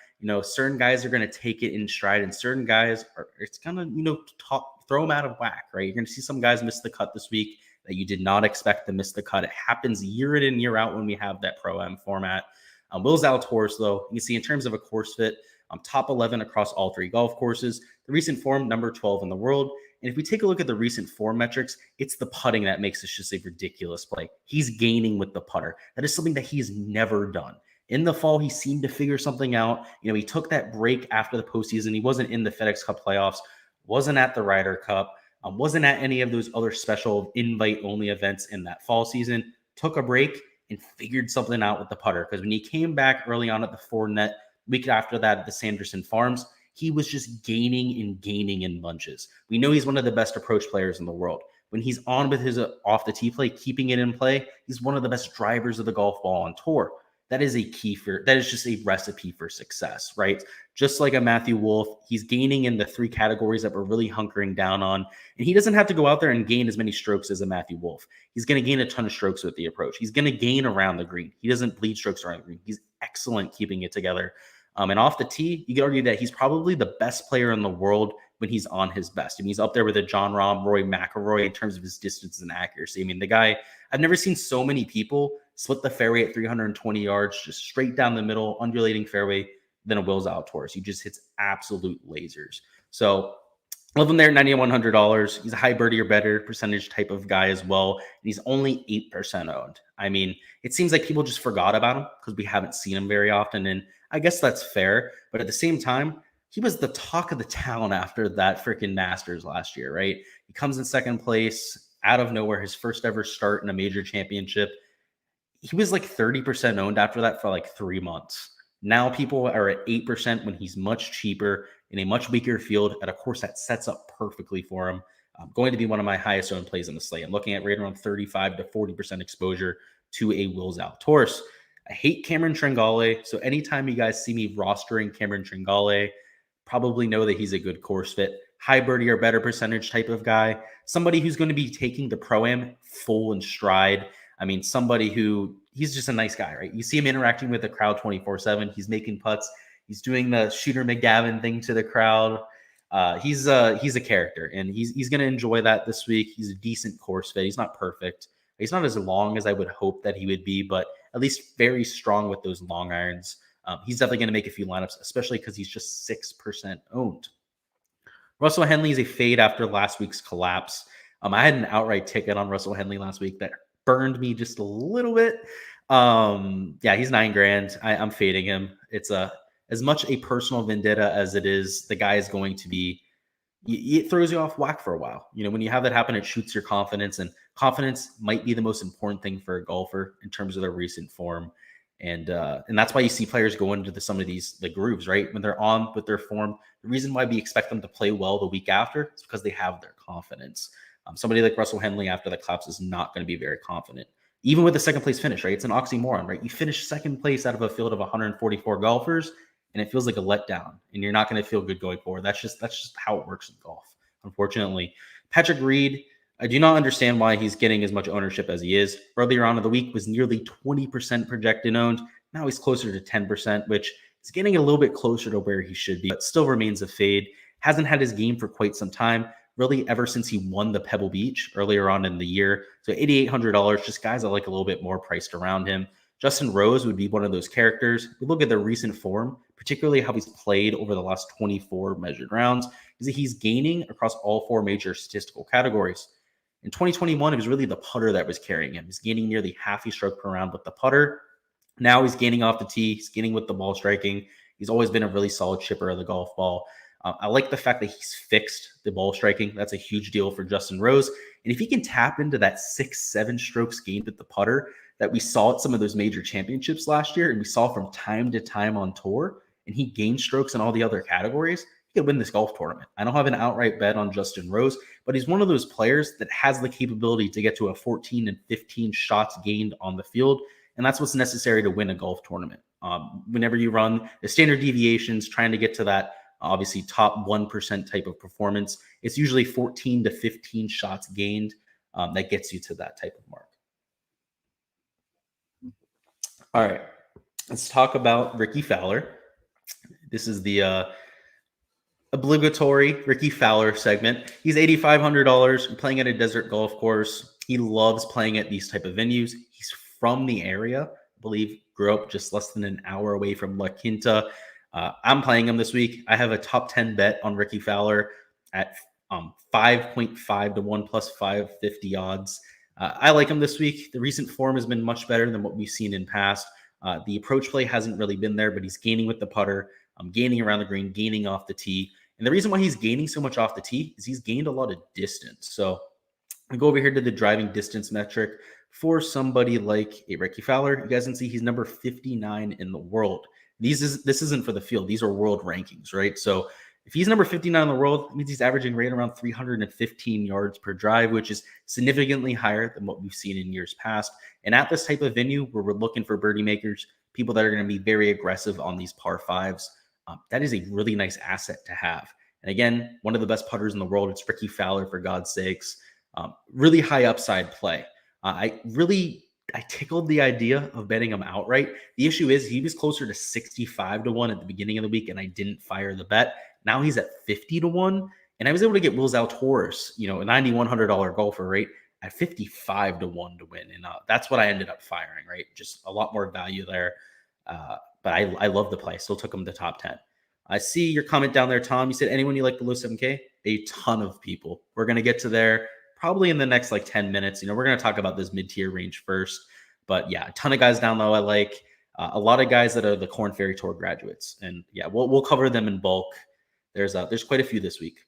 certain guys are going to take it in stride and certain guys it's going to, throw them out of whack, right? You're going to see some guys miss the cut this week that you did not expect to miss the cut. It happens year in and year out when we have that Pro-Am format. Will Zalatoris, though, you can see in terms of a course fit, top 11 across all 3 golf courses. The recent form, number 12 in the world. And if we take a look at the recent form metrics, it's the putting that makes this just a ridiculous play. He's gaining with the putter. That is something that he's never done. In the fall, he seemed to figure something out. He took that break after the postseason. He wasn't in the FedEx Cup playoffs, wasn't at the Ryder Cup, wasn't at any of those other special invite-only events in that fall season, took a break and figured something out with the putter. Because when he came back early on at the 4-net, week after that at the Sanderson Farms, he was just gaining in bunches. We know he's one of the best approach players in the world. When he's on with his off the tee play, keeping it in play, he's one of the best drivers of the golf ball on tour. That is just a recipe for success, right? Just like a Matthew Wolff, he's gaining in the 3 categories that we're really hunkering down on. And he doesn't have to go out there and gain as many strokes as a Matthew Wolff. He's going to gain a ton of strokes with the approach. He's going to gain around the green. He doesn't bleed strokes around the green. He's excellent keeping it together. And off the tee, you could argue that he's probably the best player in the world when he's on his best. I mean, he's up there with a Jon Rahm, Rory McIlroy in terms of his distance and accuracy. I mean, the guy, I've never seen so many people split the fairway at 320 yards, just straight down the middle, undulating fairway, than a Will Zalatoris. He just hits absolute lasers. So love him there at $9,100. He's a high birdie or better percentage type of guy as well. And he's only 8% owned. I mean, it seems like people just forgot about him because we haven't seen him very often. And I guess that's fair. But at the same time, he was the talk of the town after that freaking Masters last year, right? He comes in second place out of nowhere, his first ever start in a major championship. He was like 30% owned after that for like 3 months. Now people are at 8% when he's much cheaper in a much weaker field at a course that sets up perfectly for him. Going to be one of my highest owned plays on the slate. I'm looking at right around 35 to 40% exposure to a Will Zalatoris. I hate Cameron Tringale, so anytime you guys see me rostering Cameron Tringale, probably know that he's a good course fit. High birdie or better percentage type of guy. Somebody who's going to be taking the Pro-Am full in stride. I mean, somebody who, he's just a nice guy, right? You see him interacting with the crowd 24/7. He's making putts. He's doing the Shooter McGavin thing to the crowd. He's a character, and he's going to enjoy that this week. He's a decent course fit. He's not perfect. He's not as long as I would hope that he would be, but at least very strong with those long irons. He's definitely going to make a few lineups, especially because he's just 6% owned. Russell Henley is a fade after last week's collapse. I had an outright ticket on Russell Henley last week that burned me just a little bit. Yeah, he's $9,000. I'm fading him. It's as much a personal vendetta as it is the guy is going to be. It throws you off whack for a while. When you have that happen, it shoots your confidence, and confidence might be the most important thing for a golfer in terms of their recent form. And that's why you see players go into some of the grooves, right? When they're on with their form, the reason why we expect them to play well the week after is because they have their confidence. Somebody like Russell Henley after the collapse is not going to be very confident, even with a second place finish, right? It's an oxymoron, right? You finish second place out of a field of 144 golfers, and it feels like a letdown, and you're not going to feel good going forward. That's just how it works in golf, unfortunately. Patrick Reed, I do not understand why he's getting as much ownership as he is. Earlier on in the week was nearly 20% projected owned. Now he's closer to 10%, which is getting a little bit closer to where he should be, but still remains a fade. Hasn't had his game for quite some time, really ever since he won the Pebble Beach earlier on in the year. So $8,800, just guys I like a little bit more priced around him. Justin Rose would be one of those characters. We look at the recent form, particularly how he's played over the last 24 measured rounds, is that he's gaining across all 4 major statistical categories. In 2021, it was really the putter that was carrying him. He's gaining nearly half a stroke per round with the putter. Now he's gaining off the tee. He's gaining with the ball striking. He's always been a really solid chipper of the golf ball. I like the fact that he's fixed the ball striking. That's a huge deal for Justin Rose. And if he can tap into that 6-7 strokes gained with the putter that we saw at some of those major championships last year, and we saw from time to time on tour, and he gained strokes in all the other categories, he could win this golf tournament. I don't have an outright bet on Justin Rose, but he's one of those players that has the capability to get to a 14 and 15 shots gained on the field. And that's what's necessary to win a golf tournament. Whenever you run the standard deviations, trying to get to that obviously top 1% type of performance, it's usually 14 to 15 shots gained that gets you to that type of mark. All right, let's talk about Ricky Fowler. This is the obligatory Ricky Fowler segment. He's $8,500 playing at a desert golf course. He loves playing at these type of venues. He's from the area, I believe, grew up just less than an hour away from La Quinta. I'm playing him this week. I have a top 10 bet on Ricky Fowler at 5.5 to 1 plus 550 odds. I like him this week. The recent form has been much better than what we've seen in past. The approach play hasn't really been there, but he's gaining with the putter, gaining around the green, gaining off the tee. And the reason why he's gaining so much off the tee is he's gained a lot of distance. So we go over here to the driving distance metric for somebody like a Ricky Fowler. You guys can see he's number 59 in the world. This isn't for the field. These are world rankings, right? So if he's number 59 in the world, it means he's averaging right around 315 yards per drive, which is significantly higher than what we've seen in years past. And at this type of venue where we're looking for birdie makers, people that are going to be very aggressive on these par fives, that is a really nice asset to have. And again, one of the best putters in the world, it's Ricky Fowler, for God's sakes. Really high upside play. I tickled the idea of betting him outright. The issue is he was closer to 65 to 1 at the beginning of the week, and I didn't fire the bet. Now he's at 50 to 1, and I was able to get Will Zalatoris, a $9,100 golfer rate at 55 to 1 to win. And that's what I ended up firing, right? Just a lot more value there. But I love the play. Still took him to top 10. I see your comment down there, Tom. You said anyone you like below 7K? A ton of people. We're going to get to there probably in the next 10 minutes. We're going to talk about this mid-tier range first. But yeah, a ton of guys down low I like. A lot of guys that are the Korn Ferry Tour graduates. And yeah, we'll cover them in bulk. There's quite a few this week.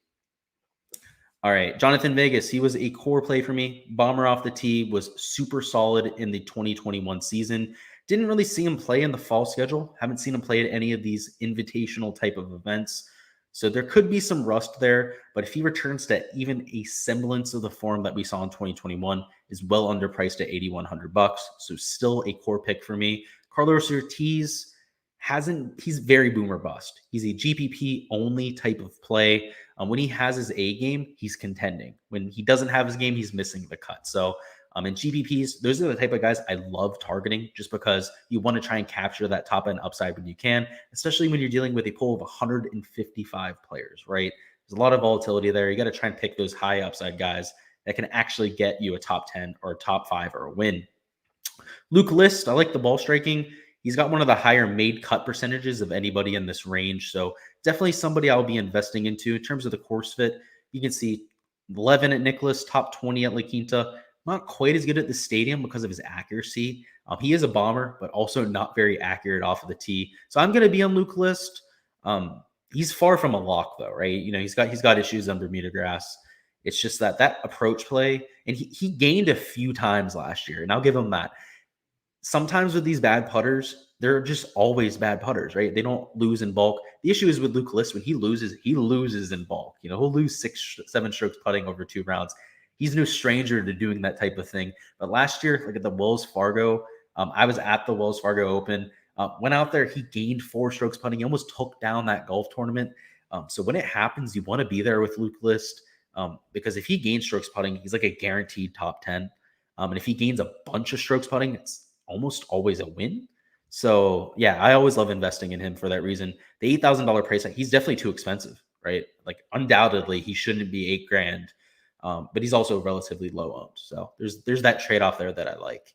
All right, Jonathan Vegas, he was a core play for me. Bomber off the tee, was super solid in the 2021 season. Didn't really see him play in the fall schedule. Haven't seen him play at any of these invitational type of events. So there could be some rust there, but if he returns to even a semblance of the form that we saw in 2021, is well underpriced at $8,100. So still a core pick for me. Carlos Ortiz he's very boomer bust. He's a GPP only type of play. When he has his A game, he's contending. When he doesn't have his game, he's missing the cut. So in GPPs, those are the type of guys I love targeting, just because you want to try and capture that top end upside when you can, especially when you're dealing with a pool of 155 players, right? There's a lot of volatility there. You got to try and pick those high upside guys that can actually get you a top 10 or a top 5 or a win. Luke List, I like the ball striking. He's got one of the higher made cut percentages of anybody in this range. So definitely somebody I'll be investing into. In terms of the course fit, you can see 11 at Nicklaus, top 20 at La Quinta. Not quite as good at the stadium because of his accuracy. He is a bomber, but also not very accurate off of the tee. So I'm going to be on Luke List. He's far from a lock though, right? He's got issues on Bermuda grass. It's just that approach play, and he gained a few times last year, and I'll give him that. Sometimes with these bad putters, they're just always bad putters, right? They don't lose in bulk. The issue is with Luke List, when he loses in bulk. He'll lose 6-7 strokes putting over 2 rounds. He's no stranger to doing that type of thing. But last year, at the Wells Fargo, I was at the Wells Fargo Open, went out there, he gained 4 strokes putting. He almost took down that golf tournament. So when it happens, you want to be there with Luke List, because if he gains strokes putting, he's like a guaranteed top 10. And if he gains a bunch of strokes putting, it's almost always a win. So yeah, I always love investing in him for that reason. The $8,000 price tag, he's definitely too expensive, right? Undoubtedly he shouldn't be $8,000, but he's also relatively low owned. So there's that trade-off there that I like.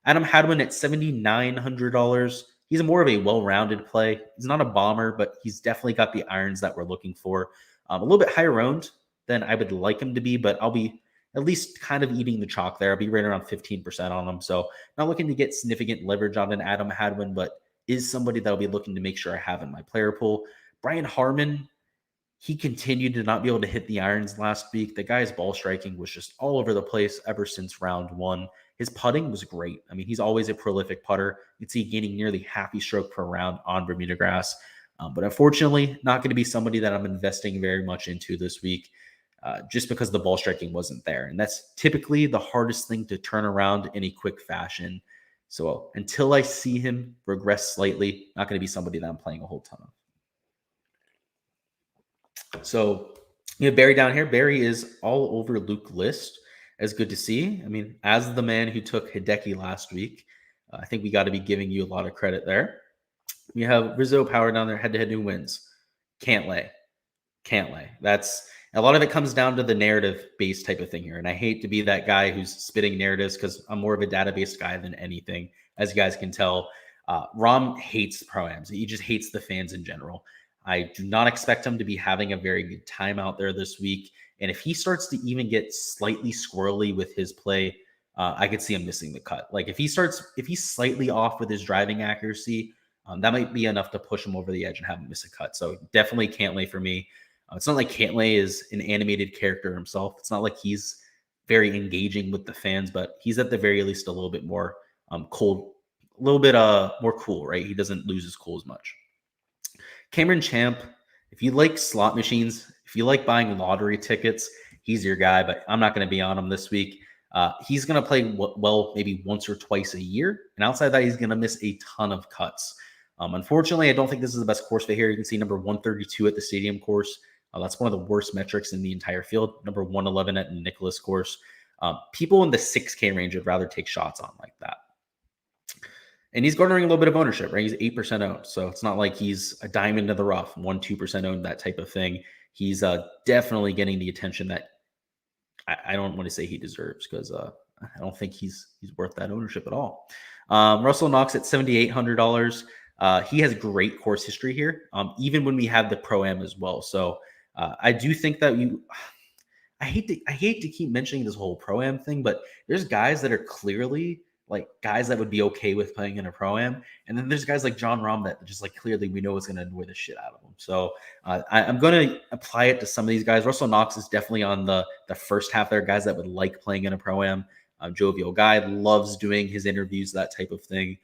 Adam Hadwin at $7,900. He's more of a well-rounded play. He's not a bomber, but he's definitely got the irons that we're looking for. A little bit higher owned than I would like him to be, but I'll be at least kind of eating the chalk there. I'll be right around 15% on him. So not looking to get significant leverage on an Adam Hadwin, but is somebody that I'll be looking to make sure I have in my player pool. Brian Harman, he continued to not be able to hit the irons last week. The guy's ball striking was just all over the place ever since round one. His putting was great. I mean, he's always a prolific putter. You can see gaining nearly half a stroke per round on Bermuda grass. But unfortunately, not going to be somebody that I'm investing very much into this week just because the ball striking wasn't there. And that's typically the hardest thing to turn around in a quick fashion. So until I see him regress slightly, not going to be somebody that I'm playing a whole ton of. So, Barry down here. Barry is all over Luke List. As good to see. I mean, as the man who took Hideki last week, I think we got to be giving you a lot of credit there. You have Rizzo Power down there, head-to-head who wins. Can't lay. That's a lot of it comes down to the narrative-based type of thing here. And I hate to be that guy who's spitting narratives because I'm more of a database guy than anything, as you guys can tell. Rom hates pro-ams. He just hates the fans in general. I do not expect him to be having a very good time out there this week. And if he starts to even get slightly squirrely with his play, I could see him missing the cut. Like if he's slightly off with his driving accuracy, that might be enough to push him over the edge and have him miss a cut. So definitely Cantlay for me. It's not like Cantlay is an animated character himself. It's not like he's very engaging with the fans, but he's at the very least a little bit more cold, a little bit more cool, right? He doesn't lose his cool as much. Cameron Champ, if you like slot machines, if you like buying lottery tickets, he's your guy, but I'm not going to be on him this week. He's going to play well maybe once or twice a year, and outside that, he's going to miss a ton of cuts. Unfortunately, I don't think this is the best course fit here. You can see number 132 at the Stadium course. That's one of the worst metrics in the entire field. Number 111 at Nicklaus course. People in the 6K range would rather take shots on like that. And he's garnering a little bit of ownership, right? He's 8% owned. So it's not like he's a diamond in the rough, 1-2% owned, that type of thing. He's definitely getting the attention that I don't want to say he deserves because I don't think he's worth that ownership at all. Russell Knox at $7,800. He has great course history here, even when we have the Pro-Am as well. So I do think that I hate to keep mentioning this whole Pro-Am thing, but there's guys that are clearly like guys that would be okay with playing in a Pro-Am. And then there's guys like John Rahm that just like clearly we know is going to annoy the shit out of them. So I'm going to apply it to some of these guys. Russell Knox is definitely on the first half there, guys that would like playing in a Pro-Am. Jovial guy, loves doing his interviews, that type of thing.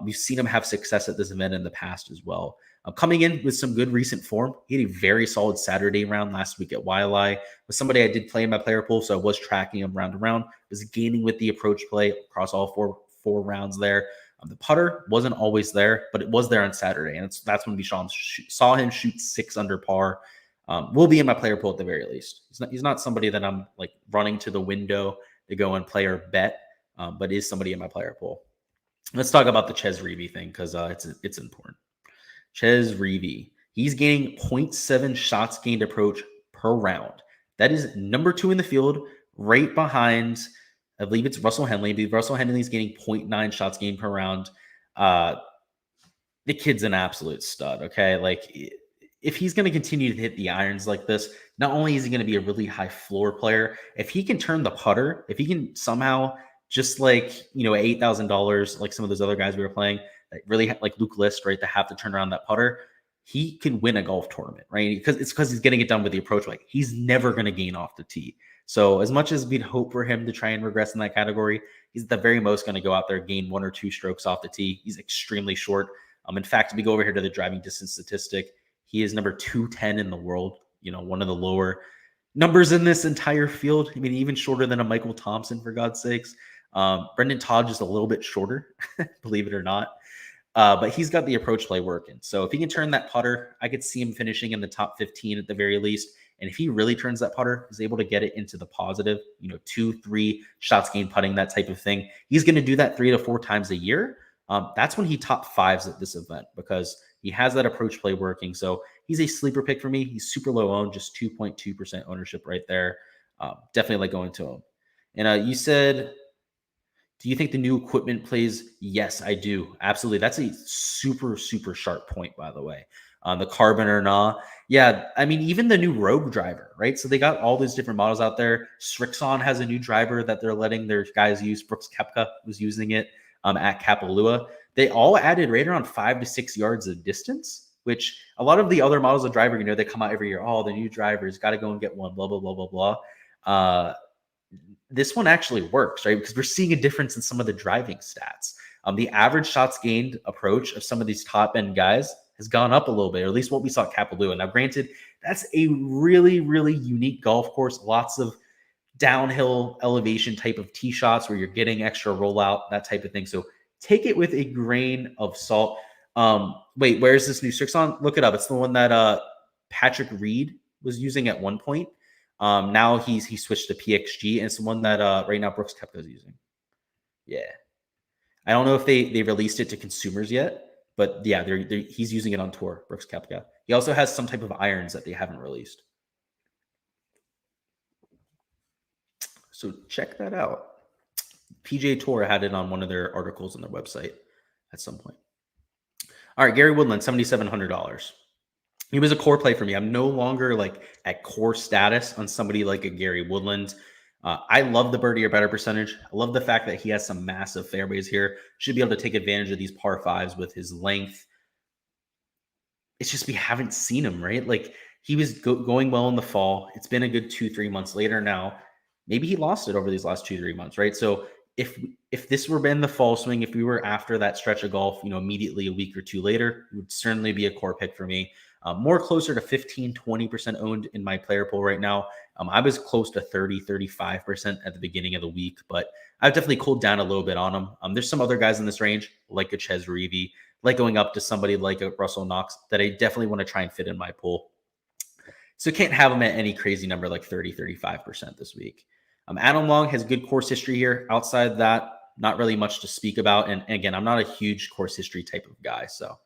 We've seen him have success at this event in the past as well. Coming in with some good recent form. He had a very solid Saturday round last week at Wiley. Was somebody I did play in my player pool, so I was tracking him round to round. Was gaining with the approach play across all four rounds there. The putter wasn't always there, but it was there on Saturday, and that's when we saw him shoot 6 under par. Will be in my player pool at the very least. He's not somebody that I'm like running to the window to go and play or bet, but is somebody in my player pool. Let's talk about the Ches Reavie thing because it's important. Ches Reavie, he's gaining 0.7 shots gained approach per round. That is number 2 in the field, right behind, I believe it's Russell Henley. I believe Russell Henley is getting 0.9 shots gained per round. The kid's an absolute stud, okay? Like, if he's going to continue to hit the irons like this, not only is he going to be a really high floor player, if he can turn the putter, if he can somehow just like, $8,000, like some of those other guys we were playing, that really like Luke List, right, to have to turn around that putter, he can win a golf tournament, right? Because he's getting it done with the approach. Like he's never going to gain off the tee. So as much as we'd hope for him to try and regress in that category, he's at the very most going to go out there, gain 1 or 2 strokes off the tee. He's extremely short. In fact, if we go over here to the driving distance statistic, he is number 210 in the world. One of the lower numbers in this entire field. I mean, even shorter than a Michael Thompson, for God's sakes. Brendan Todd just a little bit shorter, believe it or not. But he's got the approach play working. So if he can turn that putter, I could see him finishing in the top 15 at the very least. And if he really turns that putter, is able to get it into the positive, 2-3 shots gained putting, that type of thing. He's going to do that 3 to 4 times a year. That's when he top 5s at this event because he has that approach play working. So he's a sleeper pick for me. He's super low owned, just 2.2% ownership right there. Definitely like going to him. And you said, do you think the new equipment plays? Yes, I do. Absolutely. That's a super, super sharp point, by the way. The Carbon or nah. Yeah, I mean, even the new Rogue driver, right? So they got all these different models out there. Srixon has a new driver that they're letting their guys use. Brooks Koepka was using it at Kapalua. they all added right around 5 to 6 yards of distance, which a lot of the other models of driver, they come out every year. Oh, the new drivers got to go and get one, blah, blah, blah, blah, blah. This one actually works, right? Because we're seeing a difference in some of the driving stats. The average shots gained approach of some of these top end guys has gone up a little bit, or at least what we saw at Kapalua. Now, granted, that's a really, really unique golf course. Lots of downhill elevation type of tee shots where you're getting extra rollout, that type of thing. So take it with a grain of salt. Wait, where's this new Strixon? Look it up. It's the one that Patrick Reed was using at one point. Now he switched to PXG, and it's the one that right now Brooks Koepka is using. Yeah. I don't know if they released it to consumers yet, but yeah, he's using it on tour, Brooks Koepka. He also has some type of irons that they haven't released. So check that out. PGA Tour had it on one of their articles on their website at some point. All right, Gary Woodland, $7,700. He was a core play for me. I'm no longer like at core status on somebody like a Gary Woodland. I love the birdie or better percentage. I love the fact that he has some massive fairways here. Should be able to take advantage of these par fives with his length. It's just we haven't seen him, right? Like he was going well in the fall. It's been a good 2-3 months later now. Maybe he lost it over these last 2-3 months, right? So if this were in the fall swing, if we were after that stretch of golf, immediately a week or two later, it would certainly be a core pick for me. More closer to 15-20% owned in my player pool right now. I was close to 30-35% at the beginning of the week, but I've definitely cooled down a little bit on him. There's some other guys in this range, like a Ches Reavie, like going up to somebody like a Russell Knox, that I definitely want to try and fit in my pool. So can't have him at any crazy number like 30-35% this week. Adam Long has good course history here. Outside that, not really much to speak about. And again, I'm not a huge course history type of guy, so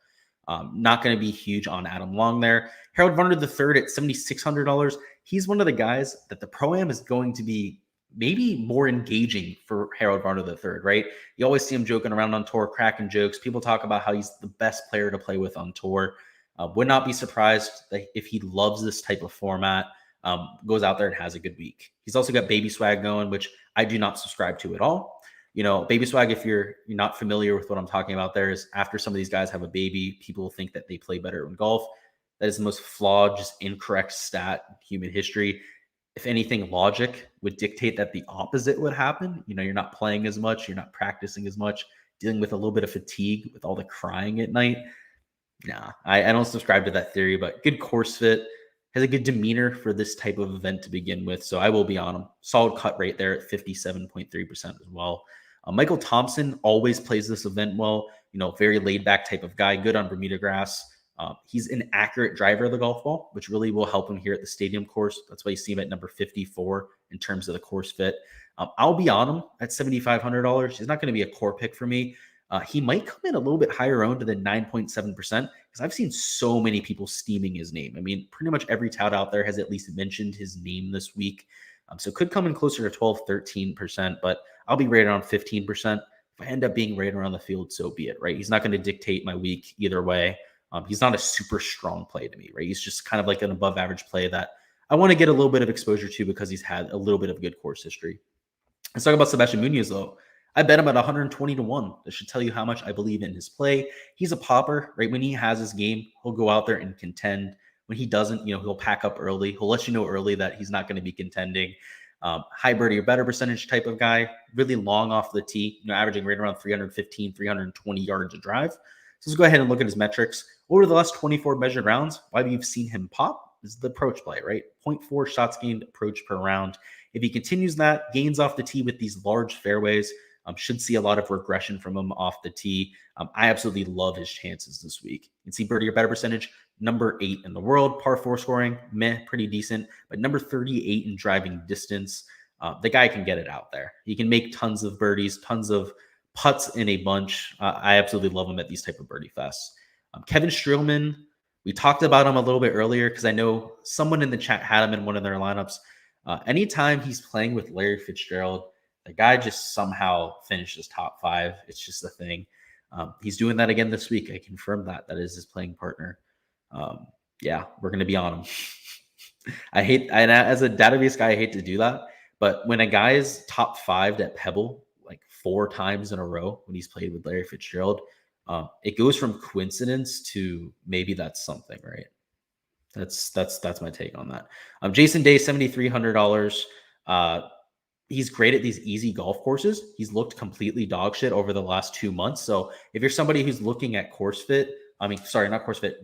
not going to be huge on Adam Long there. Harold Varner III at $7,600. He's one of the guys that the Pro-Am is going to be maybe more engaging for Harold Varner III, right? You always see him joking around on tour, cracking jokes. People talk about how he's the best player to play with on tour. Would not be surprised that if he loves this type of format, goes out there and has a good week. He's also got baby swag going, which I do not subscribe to at all. Baby swag, if you're not familiar with what I'm talking about, there is after some of these guys have a baby, people think that they play better in golf. That is the most flawed, just incorrect stat in human history. If anything, logic would dictate that the opposite would happen. You're not playing as much, you're not practicing as much, dealing with a little bit of fatigue with all the crying at night. Nah, I don't subscribe to that theory, but good course fit. Has a good demeanor for this type of event to begin with, so I will be on him. Solid cut rate there at 57.3% as well. Michael Thompson always plays this event well. Very laid back type of guy, good on Bermuda grass. He's an accurate driver of the golf ball, which really will help him here at the stadium course. That's why you see him at number 54 in terms of the course fit. I'll be on him at $7,500. He's not going to be a core pick for me. He might come in a little bit higher owned than 9.7% because I've seen so many people steaming his name. I mean, pretty much every tout out there has at least mentioned his name this week. So could come in closer to 12-13%, but I'll be right around 15%. If I end up being right around the field, so be it, right? He's not going to dictate my week either way. He's not a super strong play to me, right? He's just kind of like an above average play that I want to get a little bit of exposure to because he's had a little bit of good course history. Let's talk about Sebastian Munoz, though. I bet him at 120-1. That should tell you how much I believe in his play. He's a popper, right? When he has his game, he'll go out there and contend. When he doesn't, he'll pack up early. He'll let you know early that he's not going to be contending. High birdie or better percentage type of guy, really long off the tee, averaging right around 315, 320 yards a drive. So let's go ahead and look at his metrics. Over the last 24 measured rounds, why we've seen him pop is the approach play, right? 0.4 shots gained approach per round. If he continues that, gains off the tee with these large fairways, should see a lot of regression from him off the tee. I absolutely love his chances this week. You can see birdie or better percentage, number 8 in the world. Par 4 scoring, pretty decent. But number 38 in driving distance. The guy can get it out there. He can make tons of birdies, tons of putts in a bunch. I absolutely love him at these type of birdie fests. Kevin Strilman, we talked about him a little bit earlier because I know someone in the chat had him in one of their lineups. Anytime he's playing with Larry Fitzgerald, the guy just somehow finishes top 5. It's just a thing. He's doing that again this week. I confirmed that. That is his playing partner. Yeah, we're going to be on him. As a database guy, I hate to do that. But when a guy is top 5 at Pebble like 4 times in a row when he's played with Larry Fitzgerald, It goes from coincidence to maybe that's something, right? That's my take on that. Jason Day, $7,300. He's great at these easy golf courses. He's looked completely dog shit over the last 2 months. So if you're somebody who's looking at not course fit,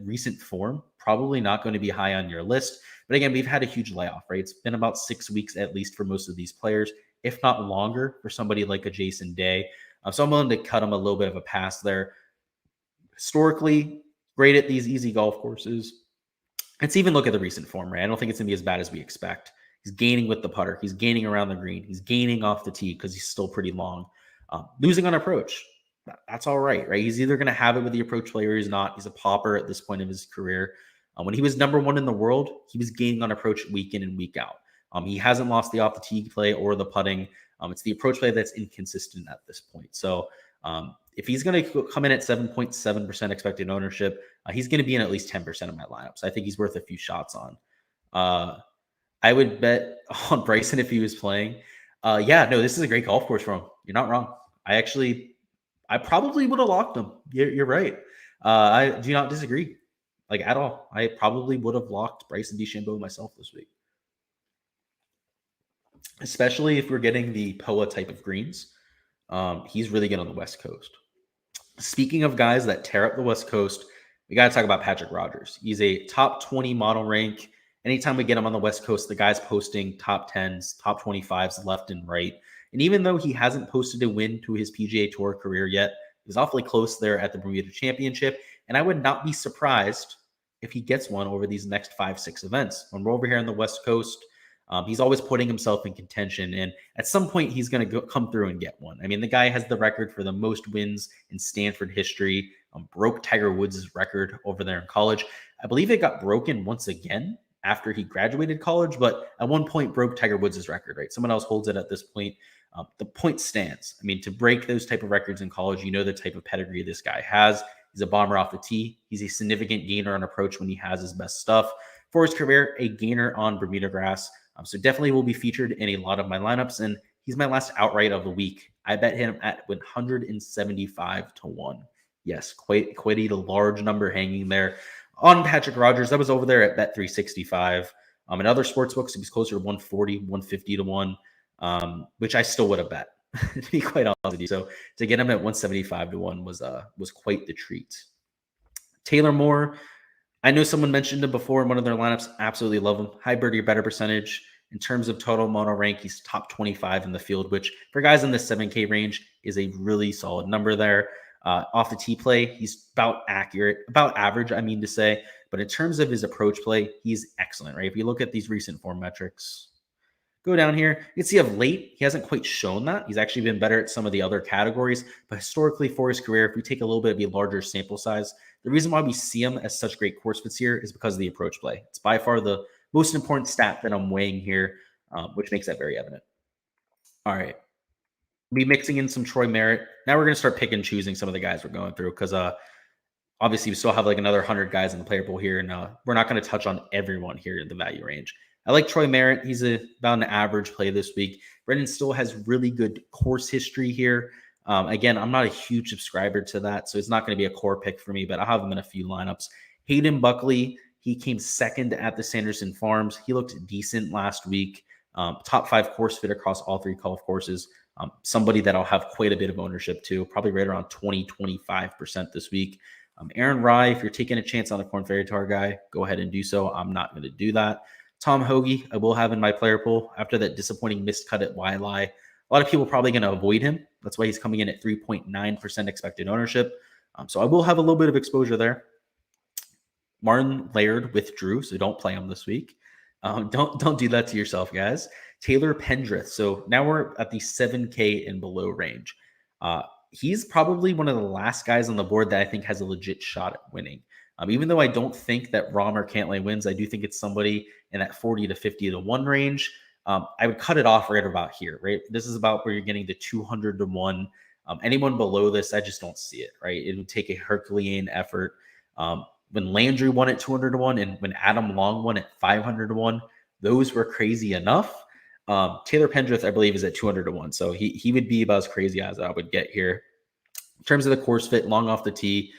recent form, probably not going to be high on your list. But again, we've had a huge layoff, right? It's been about 6 weeks at least for most of these players, if not longer for somebody like a Jason Day. So I'm willing to cut him a little bit of a pass there. Historically, great at these easy golf courses. Let's even look at the recent form, right? I don't think it's going to be as bad as we expect. He's gaining with the putter. He's gaining around the green. He's gaining off the tee because he's still pretty long. Losing on approach, that's all right? He's either going to have it with the approach play or he's not. He's a pauper at this point of his career. When he was number one in the world, he was gaining on approach week in and week out. He hasn't lost the off the tee play or the putting. It's the approach play that's inconsistent at this point. So if he's going to come in at 7.7% expected ownership, he's going to be in at least 10% of my lineups. I think he's worth a few shots on. I would bet on Bryson if he was playing. This is a great golf course for him. You're not wrong. I probably would have locked him. You're right. I do not disagree, at all. I probably would have locked Bryson DeChambeau myself this week, especially if we're getting the POA type of greens. He's really good on the West Coast. Speaking of guys that tear up the West Coast, we got to talk about Patrick Rodgers. He's a top 20 model rank. Anytime we get him on the West Coast, the guy's posting top 10s, top 25s left and right. And even though he hasn't posted a win to his PGA Tour career yet, he's awfully close there at the Bermuda Championship. And I would not be surprised if he gets one over these next 5-6 events. When we're over here on the West Coast, he's always putting himself in contention. And at some point, he's going to come through and get one. I mean, the guy has the record for the most wins in Stanford history, broke Tiger Woods' record over there in college. I believe it got broken once again after he graduated college, but at one point broke Tiger Woods' record, right? Someone else holds it at this point. The point stands. I mean, to break those type of records in college, you know the type of pedigree this guy has. He's a bomber off the tee. He's a significant gainer on approach when he has his best stuff. For his career, a gainer on Bermuda grass. So definitely will be featured in a lot of my lineups, and he's my last outright of the week. I bet him at 175 to 1. Yes, quite a large number hanging there on Patrick Rodgers. That was over there at bet 365. In other sports books, he was closer to 140, 150 to 1, which I still would have bet, to be quite honest with you. So to get him at 175 to 1 was quite the treat. Taylor Moore, I know someone mentioned him before in one of their lineups. Absolutely love him. High birdie or better percentage. In terms of total mono rank, he's top 25 in the field, which for guys in the 7K range is a really solid number there. Off the tee play, he's about average, I mean to say. But in terms of his approach play, he's excellent, right? If you look at these recent form metrics, go down here, you can see of late, he hasn't quite shown that. He's actually been better at some of the other categories. But historically for his career, if we take a little bit of a larger sample size, the reason why we see him as such great course fits here is because of the approach play. It's by far the most important stat that I'm weighing here, which makes that very evident. All right. Be mixing in some Troy Merritt. Now we're going to start picking and choosing some of the guys we're going through because obviously we still have another 100 guys in the player pool here, and we're not going to touch on everyone here in the value range. I like Troy Merritt. He's about an average play this week. Brendan still has really good course history here. Again, I'm not a huge subscriber to that, so it's not going to be a core pick for me, but I'll have him in a few lineups. Hayden Buckley, he came second at the Sanderson Farms. He looked decent last week. Top 5 course fit across all 3 golf courses. Somebody that I'll have quite a bit of ownership to, probably right around 20-25% this week. Aaron Rye, if you're taking a chance on a Korn Ferry Tour guy, go ahead and do so. I'm not going to do that. Tom Hoagie, I will have in my player pool after that disappointing missed cut at Waialae. A lot of people are probably going to avoid him. That's why he's coming in at 3.9% expected ownership. So I will have a little bit of exposure there. Martin Laird withdrew, so don't play him this week. Don't do that to yourself, guys. Taylor Pendrith. So now we're at the 7K and below range. He's probably one of the last guys on the board that I think has a legit shot at winning. Even though I don't think that Rahm or Cantlay wins, I do think it's somebody in that 40 to 50 to 1 range. I would cut it off right about here, right? This is about where you're getting to 200 to 1. Anyone below this, I just don't see it, right? It would take a Herculean effort. When Landry won at 200 to 1 and when Adam Long won at 500 to 1, those were crazy enough. Taylor Pendrith, I believe, is at 200 to 1. So he would be about as crazy as I would get here. In terms of the course fit, long off the tee,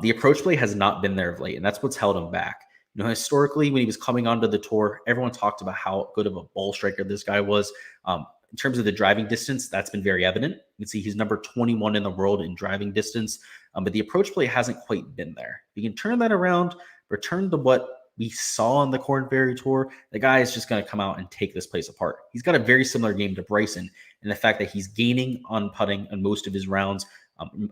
the approach play has not been there of late, and that's what's held him back. You know, historically, when he was coming onto the tour, everyone talked about how good of a ball striker this guy was. In terms of the driving distance, that's been very evident. You can see he's number 21 in the world in driving distance, but the approach play hasn't quite been there. You can turn that around, return to what we saw on the Corn Ferry Tour. The guy is just going to come out and take this place apart. He's got a very similar game to Bryson in the fact that he's gaining on putting on most of his rounds,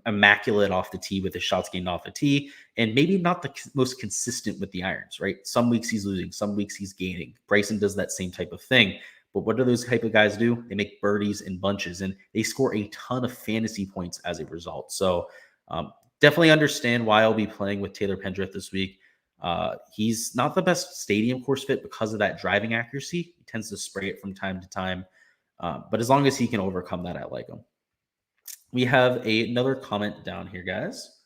immaculate off the tee with his shots gained off the tee, and maybe not the most consistent with the irons, right? Some weeks he's losing, some weeks he's gaining. Bryson does that same type of thing. But what do those type of guys do? They make birdies in bunches, and they score a ton of fantasy points as a result. So definitely understand why I'll be playing with Taylor Pendrith this week. He's not the best stadium course fit because of that driving accuracy. He tends to spray it from time to time. But as long as he can overcome that, I like him. We have another comment down here, guys.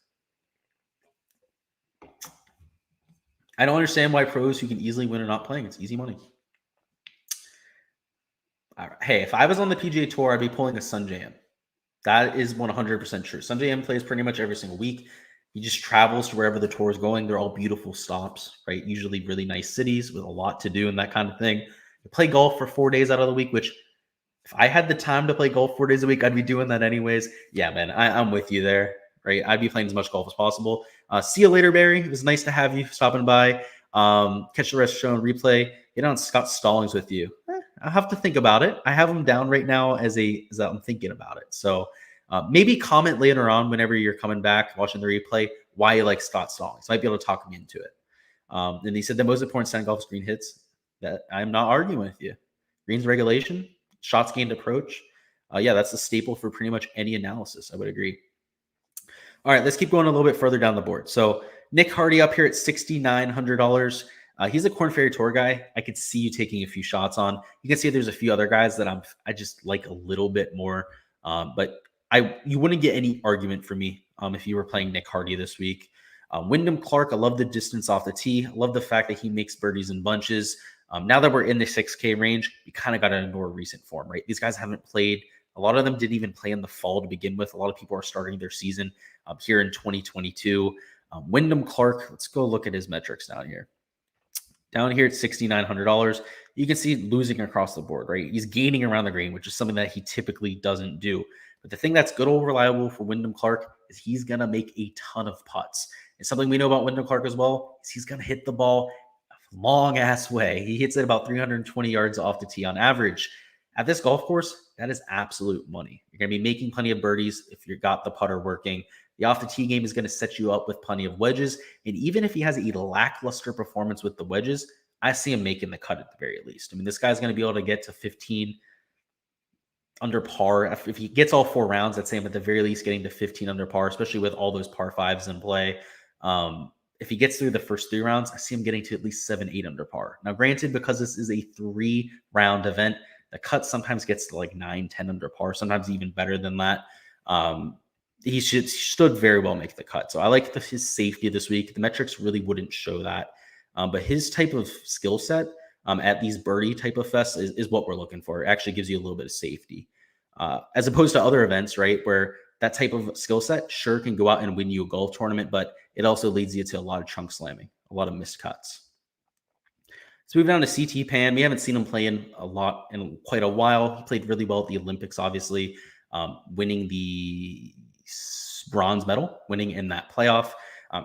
I don't understand why pros who can easily win are not playing. It's easy money. All right. Hey, if I was on the PGA Tour, I'd be pulling a Sanjay M. That is 100% true. Sanjay M plays pretty much every single week. He just travels to wherever the tour is going. They're all beautiful stops, right? Usually really nice cities with a lot to do and that kind of thing. You play golf for 4 days out of the week, which if I had the time to play golf 4 days a week, I'd be doing that anyways. Yeah, man, I'm with you there, right? I'd be playing as much golf as possible. See you later, Barry. It was nice to have you stopping by. Catch the rest of the show and replay. Get on Scott Stallings with you. I'll have to think about it. I have him down right now as I'm thinking about it. So maybe comment later on whenever you're coming back, watching the replay, why you like Scott Stallings. Might be able to talk me into it. And he said the most important sand golf is green hits. That I'm not arguing with you. Greens regulation, shots gained approach. Yeah, that's a staple for pretty much any analysis. I would agree. All right, let's keep going a little bit further down the board. So Nick Hardy up here at $6,900. He's a Corn Ferry Tour guy. I could see you taking a few shots on. You can see there's a few other guys that I just like a little bit more. But you wouldn't get any argument from me if you were playing Nick Hardy this week. Wyndham Clark, I love the distance off the tee. I love the fact that he makes birdies in bunches. Now that we're in the 6K range, you kind of got to ignore recent form, right? These guys haven't played. A lot of them didn't even play in the fall to begin with. A lot of people are starting their season here in 2022. Wyndham Clark, let's go look at his metrics down here. Down here at $6,900, you can see losing across the board, right? He's gaining around the green, which is something that he typically doesn't do. But the thing that's good or reliable for Wyndham Clark is he's going to make a ton of putts. And something we know about Wyndham Clark as well is he's going to hit the ball a long-ass way. He hits it about 320 yards off the tee on average. At this golf course, that is absolute money. You're going to be making plenty of birdies if you've got the putter working. The off-the-tee game is going to set you up with plenty of wedges. And even if he has a lackluster performance with the wedges, I see him making the cut at the very least. I mean, this guy's going to be able to get to 15 under par. If he gets all 4 rounds, I'd say him at the very least getting to 15 under par, especially with all those par 5s in play. If he gets through the first 3 rounds, I see him getting to at least 7, 8 under par. Now, granted, because this is a 3-round event, the cut sometimes gets to like 9, 10 under par, sometimes even better than that. He should very well make the cut. So I like his safety this week. The metrics really wouldn't show that. But his type of skill set at these birdie type of fests is what we're looking for. It actually gives you a little bit of safety. As opposed to other events, right, where that type of skill set sure can go out and win you a golf tournament, but it also leads you to a lot of chunk slamming, a lot of missed cuts. Let's move down to CT Pan. We haven't seen him play in a lot in quite a while. He played really well at the Olympics, obviously, winning the bronze medal, winning in that playoff.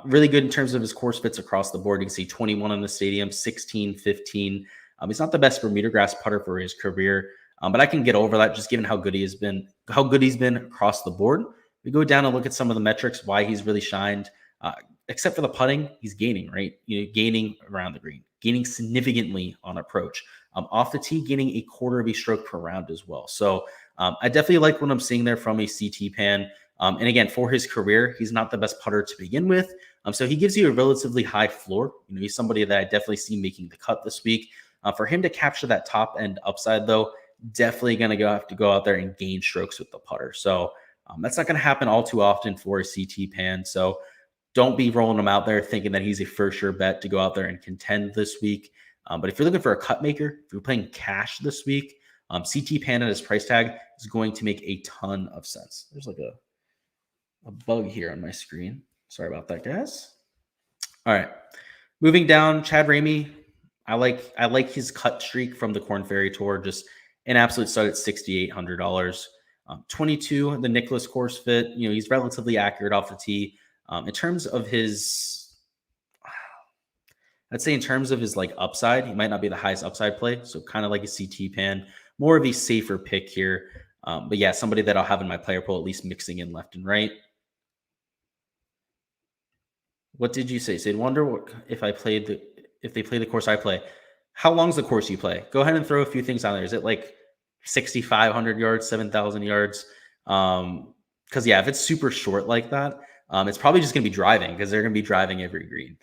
Really good in terms of his course fits across the board. You can see 21 in the stadium, 16, 15. He's not the best Bermuda grass putter for his career, but I can get over that just given how good he's been across the board. We go down and look at some of the metrics, why he's really shined. Except for the putting, he's gaining, right? Gaining around the green, gaining significantly on approach. Off the tee, gaining a quarter of a stroke per round as well. So I definitely like what I'm seeing there from a CT Pan. And again, for his career, he's not the best putter to begin with. So he gives you a relatively high floor. He's somebody that I definitely see making the cut this week. For him to capture that top end upside, though, definitely going to have to go out there and gain strokes with the putter. So that's not going to happen all too often for a CT Pan. So don't be rolling him out there thinking that he's a for sure bet to go out there and contend this week. But if you're looking for a cut maker, if you're playing cash this week, CT Pan at his price tag is going to make a ton of sense. There's like a a bug here on my screen. Sorry about that, guys. All right. Moving down, Chad Ramey. I like his cut streak from the Corn Ferry Tour. Just an absolute stud at $6,800. 22, the Nicklaus course fit. He's relatively accurate off the tee. In terms of his, I'd say in terms of his like upside, he might not be the highest upside play. So kind of like a CT Pan, more of a safer pick here. But yeah, somebody that I'll have in my player pool, at least mixing in left and right. What did you say? Sid, wonder if they play the course I play. How long's the course you play? Go ahead and throw a few things on there. Is it like 6,500 yards, 7,000 yards? Because yeah, if it's super short like that, it's probably just going to be driving because they're going to be driving every green.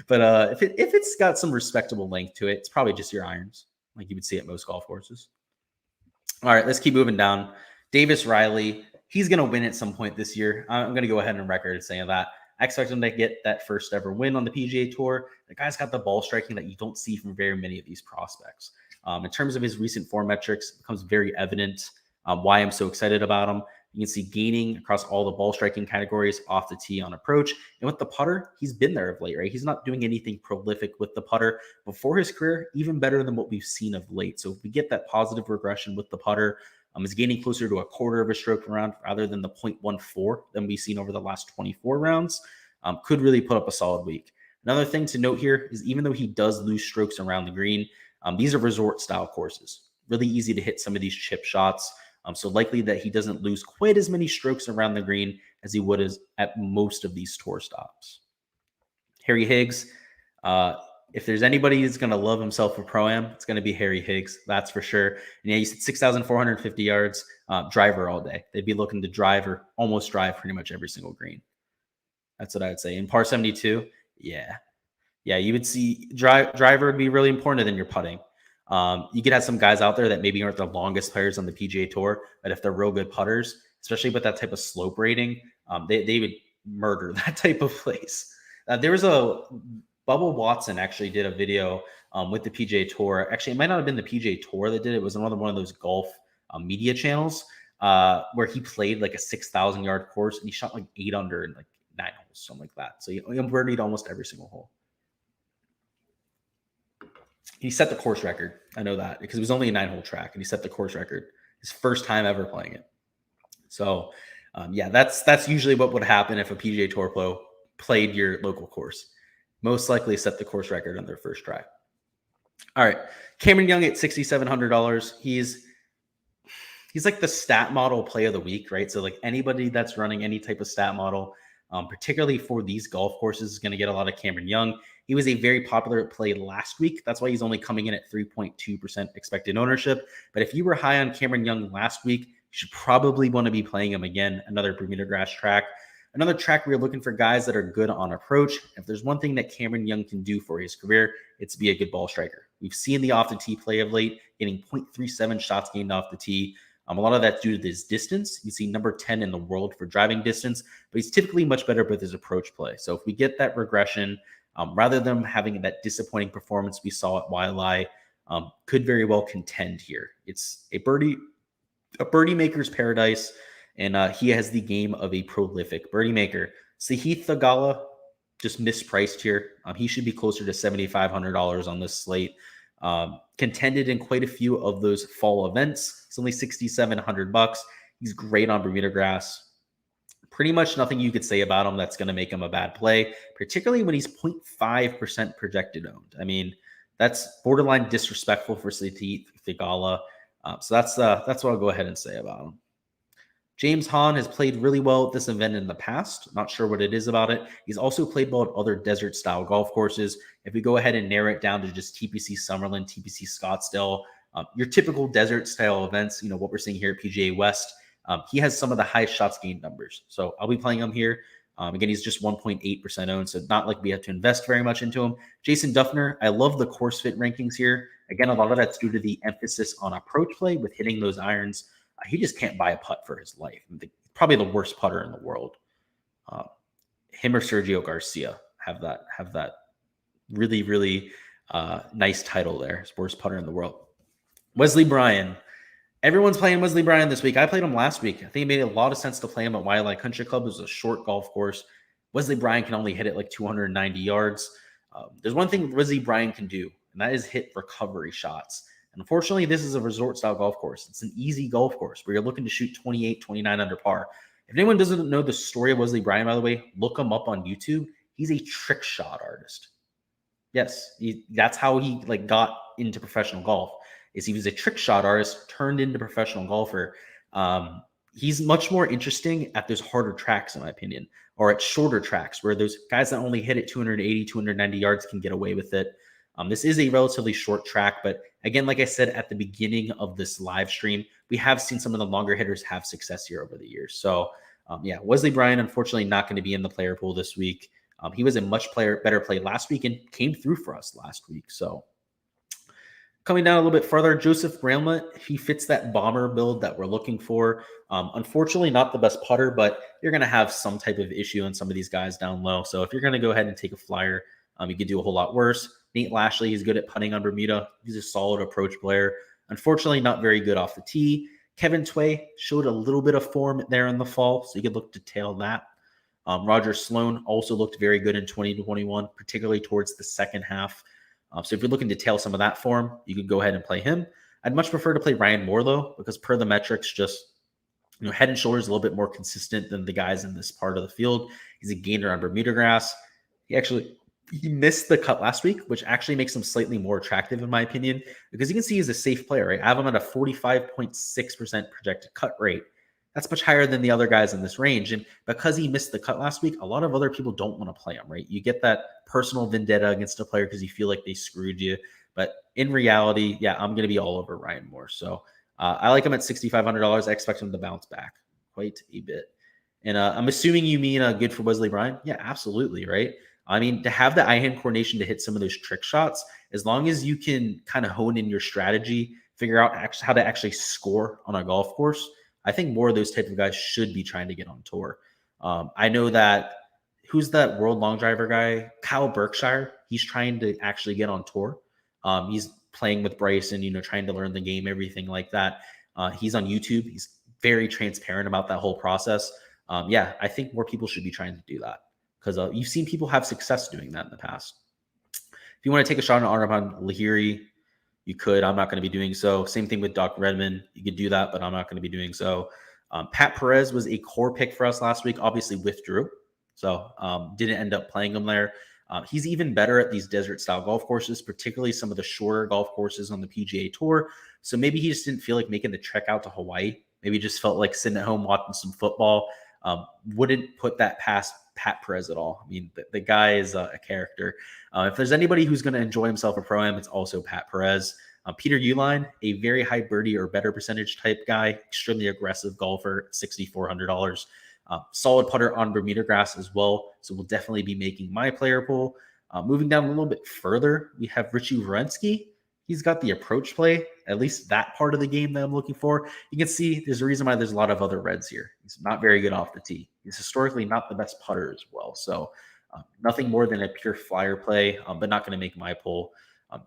But if it's got some respectable length to it, it's probably just your irons, like you would see at most golf courses. All right, let's keep moving down. Davis Riley, he's going to win at some point this year. I'm going to go ahead and record saying that. I expect him to get that first ever win on the PGA Tour. The guy's got the ball striking that you don't see from very many of these prospects. In terms of his recent form metrics, it becomes very evident why I'm so excited about him. You can see gaining across all the ball striking categories off the tee on approach. And with the putter, he's been there of late, right? He's not doing anything prolific with the putter. Before his career, even better than what we've seen of late. So if we get that positive regression with the putter, is gaining closer to a quarter of a stroke per round rather than the 0.14 than we've seen over the last 24 rounds, could really put up a solid week. Another thing to note here is even though he does lose strokes around the green, these are resort style courses. Really easy to hit some of these chip shots. So likely that he doesn't lose quite as many strokes around the green as he would at most of these tour stops. Harry Higgs, if there's anybody who's going to love himself a Pro-Am, it's going to be Harry Higgs. That's for sure. And yeah, you said 6,450 yards, driver all day. They'd be looking to drive or almost drive pretty much every single green. That's what I would say. In par 72, yeah, you would see driver would be really important than your putting. You could have some guys out there that maybe aren't the longest players on the PGA Tour, but if they're real good putters, especially with that type of slope rating, they would murder that type of place. There was Bubba Watson actually did a video with the PGA Tour. Actually, it might not have been the PGA Tour that did it. It was another one of those golf media channels where he played like a 6,000 yard course and he shot like 8 under in like 9 holes, something like that. So he birdied almost every single hole. He set the course record. I know that because it was only a 9-hole track and he set the course record. His first time ever playing it. So yeah, that's usually what would happen if a PGA Tour pro played your local course. Most likely set the course record on their first try. All right. Cameron Young at $6,700. He's like the stat model play of the week, right? So like anybody that's running any type of stat model, particularly for these golf courses, is going to get a lot of Cameron Young. He was a very popular play last week. That's why he's only coming in at 3.2% expected ownership. But if you were high on Cameron Young last week, you should probably want to be playing him again. Another Bermuda grass track. Another track where you're looking for guys that are good on approach. If there's one thing that Cameron Young can do for his career, it's be a good ball striker. We've seen the off the tee play of late, getting 0.37 shots gained off the tee. A lot of that's due to his distance. You see number 10 in the world for driving distance, but he's typically much better with his approach play. So if we get that regression, rather than having that disappointing performance we saw at YLI, could very well contend here. It's a birdie maker's paradise. And he has the game of a prolific birdie maker. Sahith Theegala, just mispriced here. He should be closer to $7,500 on this slate. Contended in quite a few of those fall events. It's only $6,700. He's great on Bermuda grass. Pretty much nothing you could say about him that's going to make him a bad play, particularly when he's 0.5% projected owned. I mean, that's borderline disrespectful for Sahith Theegala. So that's what I'll go ahead and say about him. James Hahn has played really well at this event in the past. Not sure what it is about it. He's also played well at other desert-style golf courses. If we go ahead and narrow it down to just TPC Summerlin, TPC Scottsdale, your typical desert-style events, what we're seeing here at PGA West, he has some of the highest shots gained numbers. So I'll be playing him here. Again, he's just 1.8% owned, so not like we have to invest very much into him. Jason Dufner, I love the course fit rankings here. Again, a lot of that's due to the emphasis on approach play with hitting those irons. He just can't buy a putt for his life. Probably the worst putter in the world. Him or Sergio Garcia have that really, really nice title there. It's worst putter in the world. Wesley Bryan Everyone's playing Wesley Bryan this week. I played him last week. I think it made a lot of sense to play him at Wildlife Country Club. It was a short golf course. Wesley Bryan can only hit it like 290 yards. There's one thing Wesley Bryan can do, and that is hit recovery shots. And unfortunately, this is a resort-style golf course. It's an easy golf course where you're looking to shoot 28, 29 under par. If anyone doesn't know the story of Wesley Bryan, by the way, look him up on YouTube. He's a trick shot artist. Yes, that's how he got into professional golf. Is he was a trick shot artist turned into professional golfer. He's much more interesting at those harder tracks, in my opinion, or at shorter tracks where those guys that only hit it 280, 290 yards can get away with it. This is a relatively short track, but again, like I said at the beginning of this live stream, we have seen some of the longer hitters have success here over the years. So yeah, Wesley Bryan, unfortunately, not going to be in the player pool this week. He was a much better play last week and came through for us last week. So coming down a little bit further, Joseph Bramlett, he fits that bomber build that we're looking for. Unfortunately, not the best putter, but you're going to have some type of issue on some of these guys down low. So if you're going to go ahead and take a flyer, you could do a whole lot worse. Nate Lashley, he's good at putting on Bermuda. He's a solid approach player. Unfortunately, not very good off the tee. Kevin Tway showed a little bit of form there in the fall, so you could look to tail that. Roger Sloan also looked very good in 2021, particularly towards the second half. So if you're looking to tail some of that form, you could go ahead and play him. I'd much prefer to play Ryan Moore, though, because per the metrics, just head and shoulders a little bit more consistent than the guys in this part of the field. He's a gainer on Bermuda grass. He missed the cut last week, which actually makes him slightly more attractive, in my opinion, because you can see he's a safe player, right? I have him at a 45.6% projected cut rate. That's much higher than the other guys in this range. And because he missed the cut last week, a lot of other people don't want to play him, right? You get that personal vendetta against a player because you feel like they screwed you. But in reality, yeah, I'm going to be all over Ryan Moore. So I like him at $6,500. I expect him to bounce back quite a bit. And I'm assuming you mean good for Wesley Bryan? Yeah, absolutely, right? I mean, to have the eye-hand coordination to hit some of those trick shots, as long as you can kind of hone in your strategy, figure out how to actually score on a golf course, I think more of those type of guys should be trying to get on tour. I know that, who's that world long driver guy? Kyle Berkshire. He's trying to actually get on tour. He's playing with Bryson, trying to learn the game, everything like that. He's on YouTube. He's very transparent about that whole process. Yeah, I think more people should be trying to do that because you've seen people have success doing that in the past. If you want to take a shot on Arnaud Lahiri, you could. I'm not going to be doing so. Same thing with Doc Redman. You could do that, but I'm not going to be doing so. Pat Perez was a core pick for us last week, obviously withdrew. So didn't end up playing him there. He's even better at these desert-style golf courses, particularly some of the shorter golf courses on the PGA Tour. So maybe he just didn't feel like making the trek out to Hawaii. Maybe just felt like sitting at home watching some football. Wouldn't put that past Pat Perez at all. I mean, the guy is a character. If there's anybody who's going to enjoy himself a Pro-Am, it's also Pat Perez. Peter Uihlein, a very high birdie or better percentage type guy, extremely aggressive golfer, $6,400. Solid putter on Bermuda grass as well. So we'll definitely be making my player pool. Moving down a little bit further, we have Richie Varensky. He's got the approach play, at least that part of the game that I'm looking for. You can see there's a reason why there's a lot of other reds here. He's not very good off the tee. He's historically not the best putter as well. So nothing more than a pure flyer play, but not going to make my poll.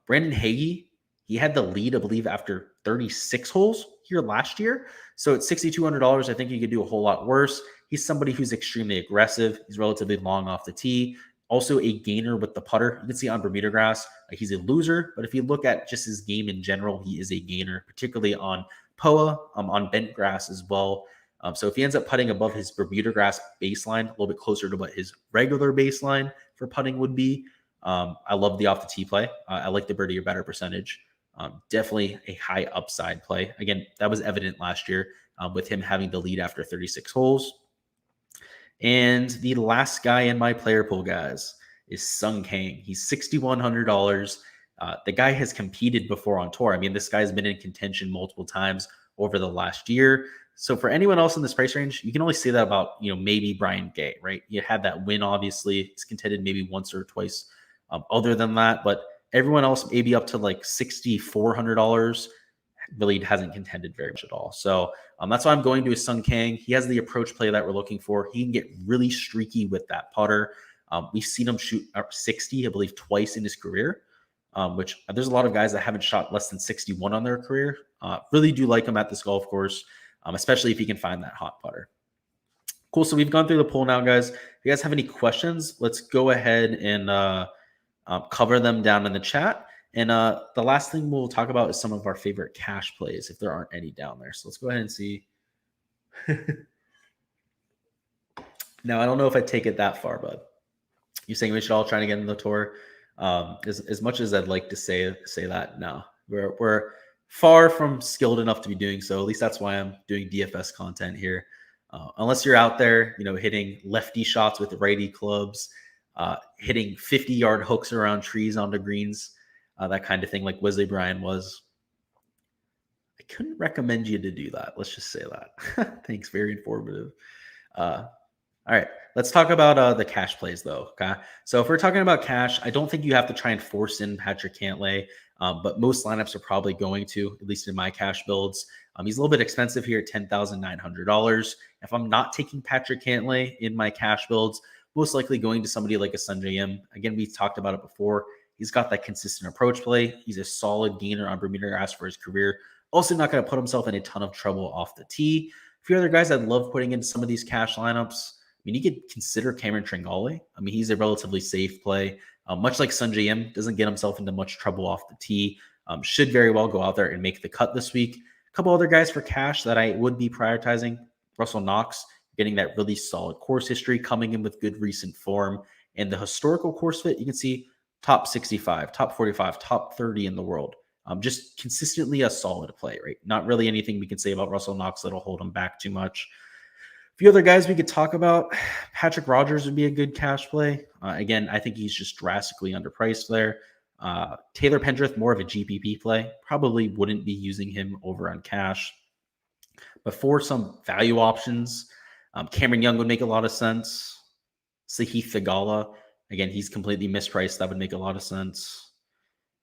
Brandon Hagee, he had the lead, I believe, after 36 holes here last year. So at $6,200, I think you could do a whole lot worse. He's somebody who's extremely aggressive. He's relatively long off the tee. Also a gainer with the putter. You can see on Bermuda grass, he's a loser. But if you look at just his game in general, he is a gainer, particularly on POA, on bent grass as well. So if he ends up putting above his Bermuda grass baseline, a little bit closer to what his regular baseline for putting would be, I love the off the tee play. I like the birdie or better percentage. Definitely a high upside play. Again, that was evident last year with him having the lead after 36 holes. And the last guy in my player pool, guys, is Sung Kang. He's $6,100. The guy has competed before on tour. I mean, this guy's been in contention multiple times over the last year. So for anyone else in this price range, you can only say that about, maybe Brian Gay, right? You had that win, obviously. He's contended maybe once or twice other than that. But everyone else, maybe up to like $6,400, really hasn't contended very much at all. So that's why I'm going to a Sung Kang. He has the approach play that we're looking for. He can get really streaky with that putter. We've seen him shoot up 60, I believe, twice in his career, which there's a lot of guys that haven't shot less than 61 on their career. Really do like him at this golf course, especially if he can find that hot putter. Cool. So we've gone through the poll now, guys. If you guys have any questions, let's go ahead and cover them down in the chat. And the last thing we'll talk about is some of our favorite cash plays, if there aren't any down there. So let's go ahead and see. Now, I don't know if I'd take it that far, bud. You saying we should all try to get in the tour? As much as I'd like to say that, no. We're far from skilled enough to be doing so. At least that's why I'm doing DFS content here. Unless you're out there, hitting lefty shots with righty clubs, hitting 50-yard hooks around trees onto greens, that kind of thing, like Wesley Bryan was. I couldn't recommend you to do that. Let's just say that. Thanks. Very informative. All right, let's talk about the cash plays, though. Okay, so if we're talking about cash, I don't think you have to try and force in Patrick Cantlay, but most lineups are probably going to, at least in my cash builds. He's a little bit expensive here at $10,900. If I'm not taking Patrick Cantlay in my cash builds, most likely going to somebody like a Sungjae Im. Again, we've talked about it before. He's got that consistent approach play. He's a solid gainer on Bermuda grass for his career. Also not going to put himself in a ton of trouble off the tee. A few other guys I'd love putting in some of these cash lineups. I mean, you could consider Cameron Tringale. I mean, he's a relatively safe play. Much like Sungjae Im, doesn't get himself into much trouble off the tee. Should very well go out there and make the cut this week. A couple other guys for cash that I would be prioritizing. Russell Knox, getting that really solid course history, coming in with good recent form. And the historical course fit, you can see top 65, top 45, top 30 in the world. Just consistently a solid play, right? Not really anything we can say about Russell Knox that'll hold him back too much. A few other guys we could talk about. Patrick Rogers would be a good cash play. Again, I think he's just drastically underpriced there. Taylor Pendrith, more of a GPP play. Probably wouldn't be using him over on cash. But for some value options, Cameron Young would make a lot of sense. Sahith Theegala, again, he's completely mispriced. That would make a lot of sense.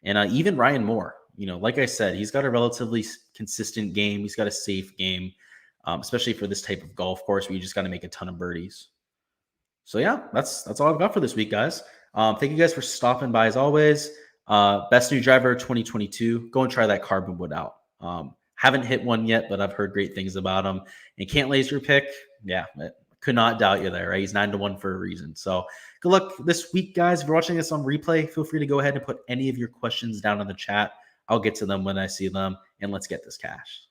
And even Ryan Moore, like I said, he's got a relatively consistent game. He's got a safe game. Especially for this type of golf course where you just got to make a ton of birdies. So yeah, that's all I've got for this week, guys. Thank you guys for stopping by as always. Best new driver 2022. Go and try that carbon wood out. Haven't hit one yet, but I've heard great things about him. And Cantlay's your pick. Yeah, could not doubt you there, right? He's 9-1 for a reason. So good luck this week, guys. If you're watching this on replay, feel free to go ahead and put any of your questions down in the chat. I'll get to them when I see them, and let's get this cash.